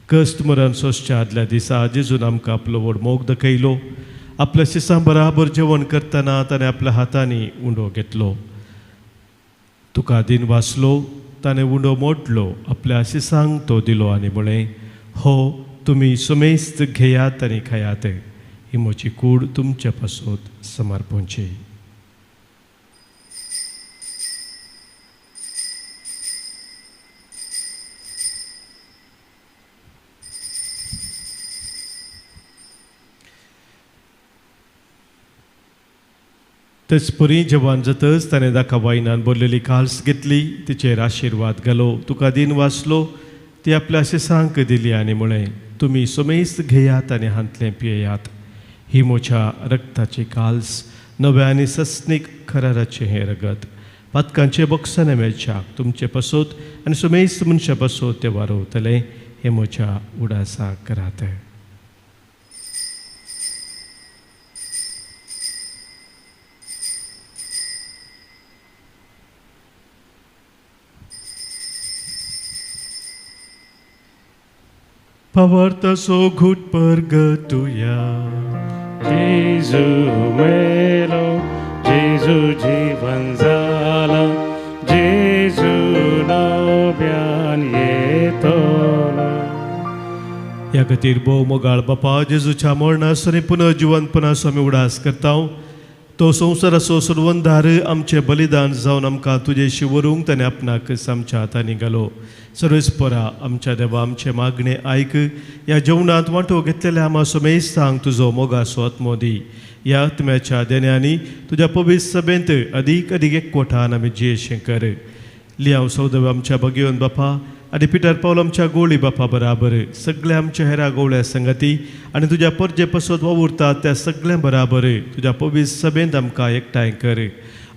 कश्ट मरण सोंसच्या आदल्या दिसा जेजून आमकां आपलो व्हड मोग दाखयलो. आपल्या शिसां बराबर जेवण करतना ताणें आपल्या हातांनी उंडो घेतलो. तुका दिन वाचलो ताणें उंडो मोडलो आपल्या शिसांक तो दिलो आनी म्हळें हो तुमी सुमेस्त घेयात आनी खायात. ही मोची कूड तुमच्या पासोत समर्पणची. तेच परी जेवण जातच ताणें दाखा वायनान भरलेली काल्स घेतली, तिचेर आशिर्वाद घालो, तुका दिन वाचलो, ती आपल्या शिसांक दिली आनी म्हळें, तुमी सोमेस्त घेयात आनी हांतलें पियेयात. ही म्हज्या रक्ताची काल्स, नव्या आनी सस्नीक खराराचें हें रगत. पातकांचे बक्षान मेळच्याक तुमचे पासोत आनी सोमेस्त मनशा पासोत ते वारोवतले. हे म्हज्या उडासाक करात. Pavartaso gut părgătuia. जेजू मेलो, जेजू जीवन झाला, जेजू नव्यान येतलो. ह्या खातीर भोव मोगाळ बापा, जेजूच्या मरणासरी पुनः जिवंतपणाचो आमी उडास करता. तो संवसाराचो सुरवंदार आमचें बलिदान जावन आमकां तुजेशी व्हरूंक ताणें आपणाक आमच्या हातांनी घालो. सर्वेस्परा आमच्या देवा, आमचे मागणे आयक. ह्या जेवणांत वांटो घेतलेल्या आमा सोमेस्तांक तुजो मोगाचो आत्मो दी. ह्या आत्म्याच्या देण्यांनी तुज्या पवित्र सभेंत अदीक अदीक एकवटान आमी जियेशें कर. लियांव सौदव आमच्या भगिवन बापा आनी पिटर पावल आमच्या गोळी बापा बराबर, सगळ्या आमच्या हेरा गवळ्या संगती आनी तुज्या परजे पासत वावुरतात त्या सगळ्या बराबर तुज्या पवित्र सभेंत आमकां एकठांय कर.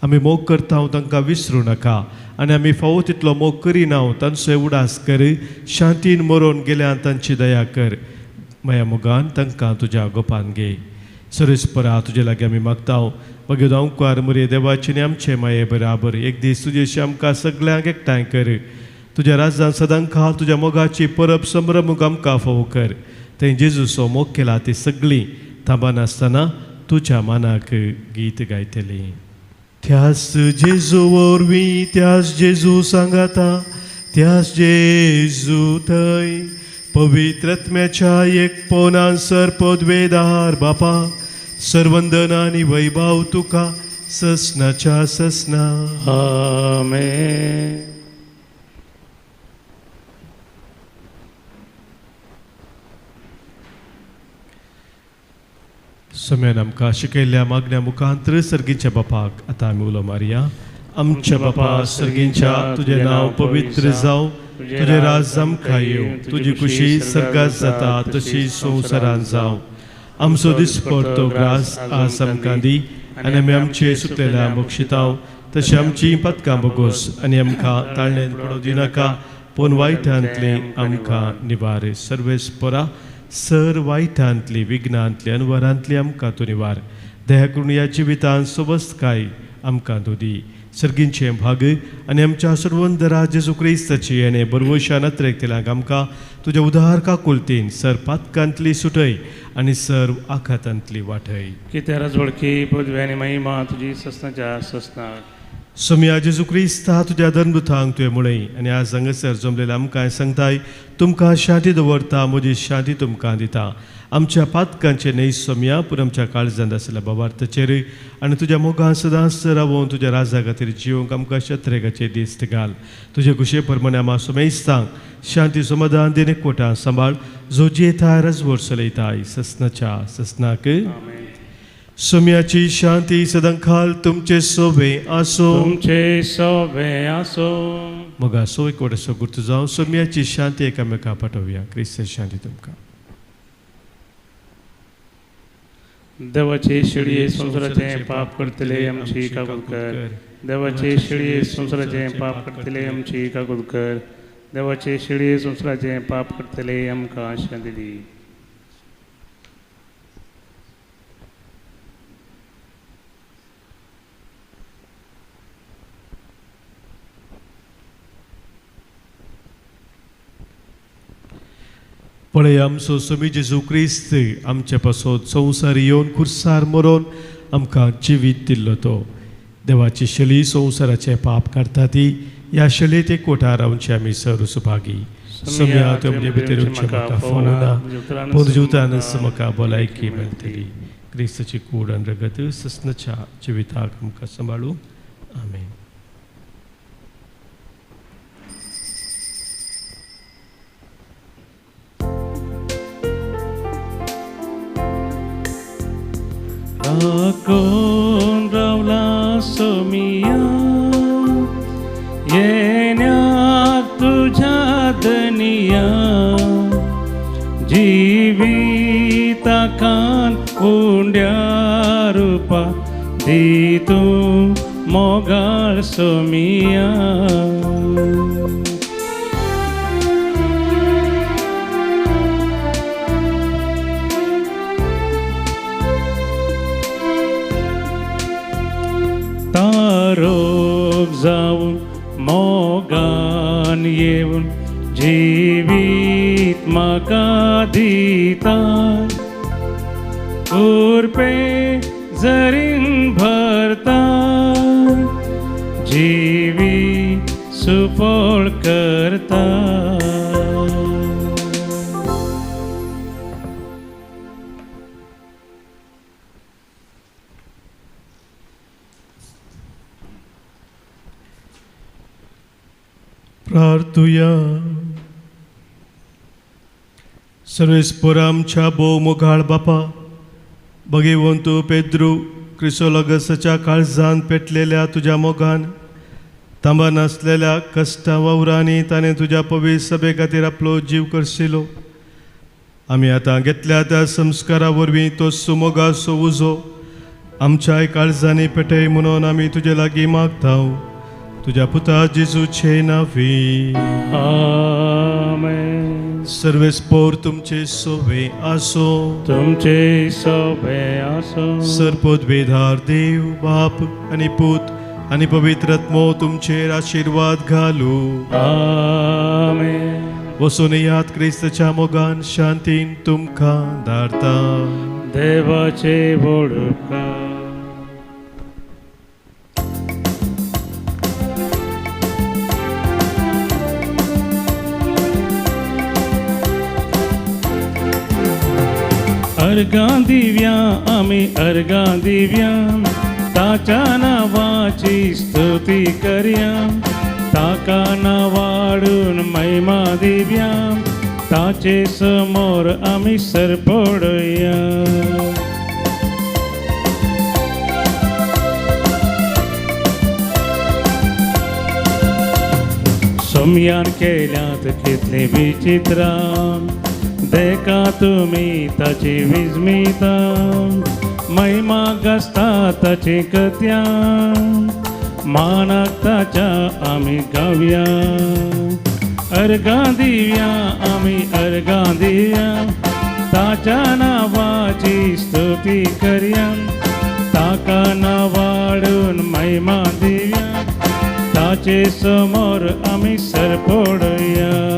आमी मोग करता तांकां विसरूं नाका आनी आमी फावो तितलो मोग करिना तांचो उडास कर. शांतीन मरोवन गेल्यान तांची दया कर. माया मोगान तांकां तुज्या गोपान घे. सर्वेस्परा तुजे लागीं आमी मागता, मागीर ओंकार मरे देवाचे आनी आमचे माये बराबर एक दीस तुजेशी आमकां सगळ्यांक एकठांय कर. तुज्या राज्यान सदां काळ तुज्या मोगाची परब संभ्रमूक आमकां फावो कर. थंय जेजूचो मोग केला ती सगळीं थांबानासतना तुज्या मानाक गीत गायतलीं. त्याच जेजू वरवीं, त्याच जेजू सांगाता, त्याच जेजू थंय पवित्रत्म्याच्या एकपणान सरपदवेदार बापा, सर्वंदन आनी वैभव तुका ससनाच्या ससना. आमेन. सम्यान आमकां शिकयल्ल्या मागण्या मुखांतर सर्गीच्या बापाक आतां आमी उलो मारया. आमच्या बापा सर्गींच्या, तुजें नांव पवित्र जावं, तुजें राज आमकां येवं, तुजी खुशी सर्गात जाता तशी संवसारांत जावं. आमचो दिसपडतो ग्रास आज आमकां दी आनी आमी आमचे सुटलेल्या मोक्षितांव, तशी आमची पदकां बोगोस आनी आमकां ताळणेन पडोवं दिनाका, पूण वायटांतले आमकां निवार. सर्वेस्परा सर वायटांतली, विघ्नांतली आनी वरांतली आमकां तूं निवार. दया करून ह्या जिवितांत सोबस्काय आमकां तूं दी. सर्गींचे भाग आनी आमच्या सर्वंदरा जेजू क्रिस्ताची येणे बरवशा नत्रेक आमकां तुज्या उदार काकुलतीन सर पातकांतली सुटय आनी सर आखातांतली वाटय. कित्या राजवडकी पदवी आनी महिमा तुजी ससनाच्या ससनाक. सोम्या जेजू क्रिस्ता तुज्या धर्मदुतांक तुवें म्हळें आनी आज हांगासर जमलेल्या आमकां सांगताय, तुमकां शांती दवरता, म्हजी शांती तुमकां दिता. आमच्या पातकांचे न्हय सोम्या, पूण आमच्या काळजांत आसलेल्या बाबार्थाचेर आनी तुज्या मोगान सदांच रावून तुज्या राजा खातीर जिवंक आमकां शत्रेगाचे दीस घाल. तुजे कुशे प्रमाणे आमा सोमेस्तांक शांती समाधान देन एकवटां सांबाळ, जो जेताय राजवट चलयताय ससनाच्या ससनाक. सोम्याची शांती सदां खाल तुमचे सोबे आसो. तुमचे सोबे आसो. मोगा सो एकवटाचो गुर्त जावं. सोम्याची शांती एकामेकां पाठोवया. क्रिस्ताची शांती तुमकां. देवाचे शिडये संवसाराचे पाप करतले आमची काकूद कर. देवाचे शिडये संवसाराचे पाप करतले आमची काकूद कर. देवाचे शिडये संवसाराचे पाप करतले आमकां शांती दी. पळय आमचो सोमी जेजू क्रिस्त आमचे पासत संवसार येवन खुर्सार मरोवन आमकां जिवीत दिल्लो तो. देवाची शली संवसाराचे पाप काडटा ती. ह्या शलेत एकवटां रावचे आमी सर सुभागी. सोम्या तुमचे भितर म्हाका फोवना, पूण जिवतानच म्हाका भलायकी मेळटली. क्रिस्ताची कूड आनी रगत ससनाच्या जिविताक आमकां सांबाळूं. आमेन. राखून रावला सोमिया येण्याक तुझ्या दनिया जिविताकान उंड्या रुपा दी तूं मोगाळ सोमिया. तारोग जाऊन मोगान येऊन जिवीत म्हाका दिता उरपे जरीन भरता जिवी सुफळ करता. प्रार्थुया. सर्वेस्पर आमच्या भोव मोगाळ बापा, भगिवंतू पेद्रू क्रिसोलगसाच्या काळजान पेटलेल्या तुझ्या मोगान तांबा नासलेल्या कश्टा वावरांनी ताणें तुज्या पवित्र सभे खातीर आपलो जीव करशिलो. आमी आतां घेतल्या त्या संस्कारा वरवीं तो सुमोगाचो उजो आमच्या काळजांनी पेटय म्हणून आमी तुजे लागीं मागता. तुझ्या पुता जेजूचे नावी. आमेन. सर्वेस्पोर तुमचे सोवे आसो. तुमचे सोबे आसो. सर्पोद्वेधार देव बाप आनी पूत आनी पवित्र आत्मो तुमचेर आशिर्वाद घालू. आमेन. वसून यात क्रिस्ताच्या मोगान शांतीन तुमकां धारता. देवाचे वडका. अर्गां दिव्या आमी अर्गां दिव्या ताच्या नावाची स्तुती करया. ताका नावाडून महिमा दिव्या ताचे समोर आमी सरपडया. सोमयान केल्यात कितले विचित्रां देखा तुम्ही ताची विस्मिता. महिमा गाजता ताची कथ्या मानाक ताच्या आमी गावया. अर्गां दिव्या आमी अर्गां दिव्या ताच्या नावाची स्तुती करया. ताका नावाडून महिमा दिव्या ताचे समोर आमी सरपडया.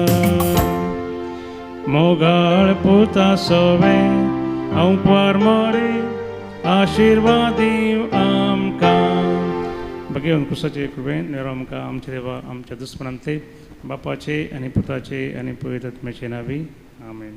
मोगाळ पुता सोवे हांव परमोरे आशिर्वाद दिव आमकां. भगवान कृष्णाचे कृपेन नेरो आमकां आमचे देवा आमच्या दुस्मनांतले बापाचे आनी पुताचे आनी पवित्र आत्म्याचे नावी. आमेन.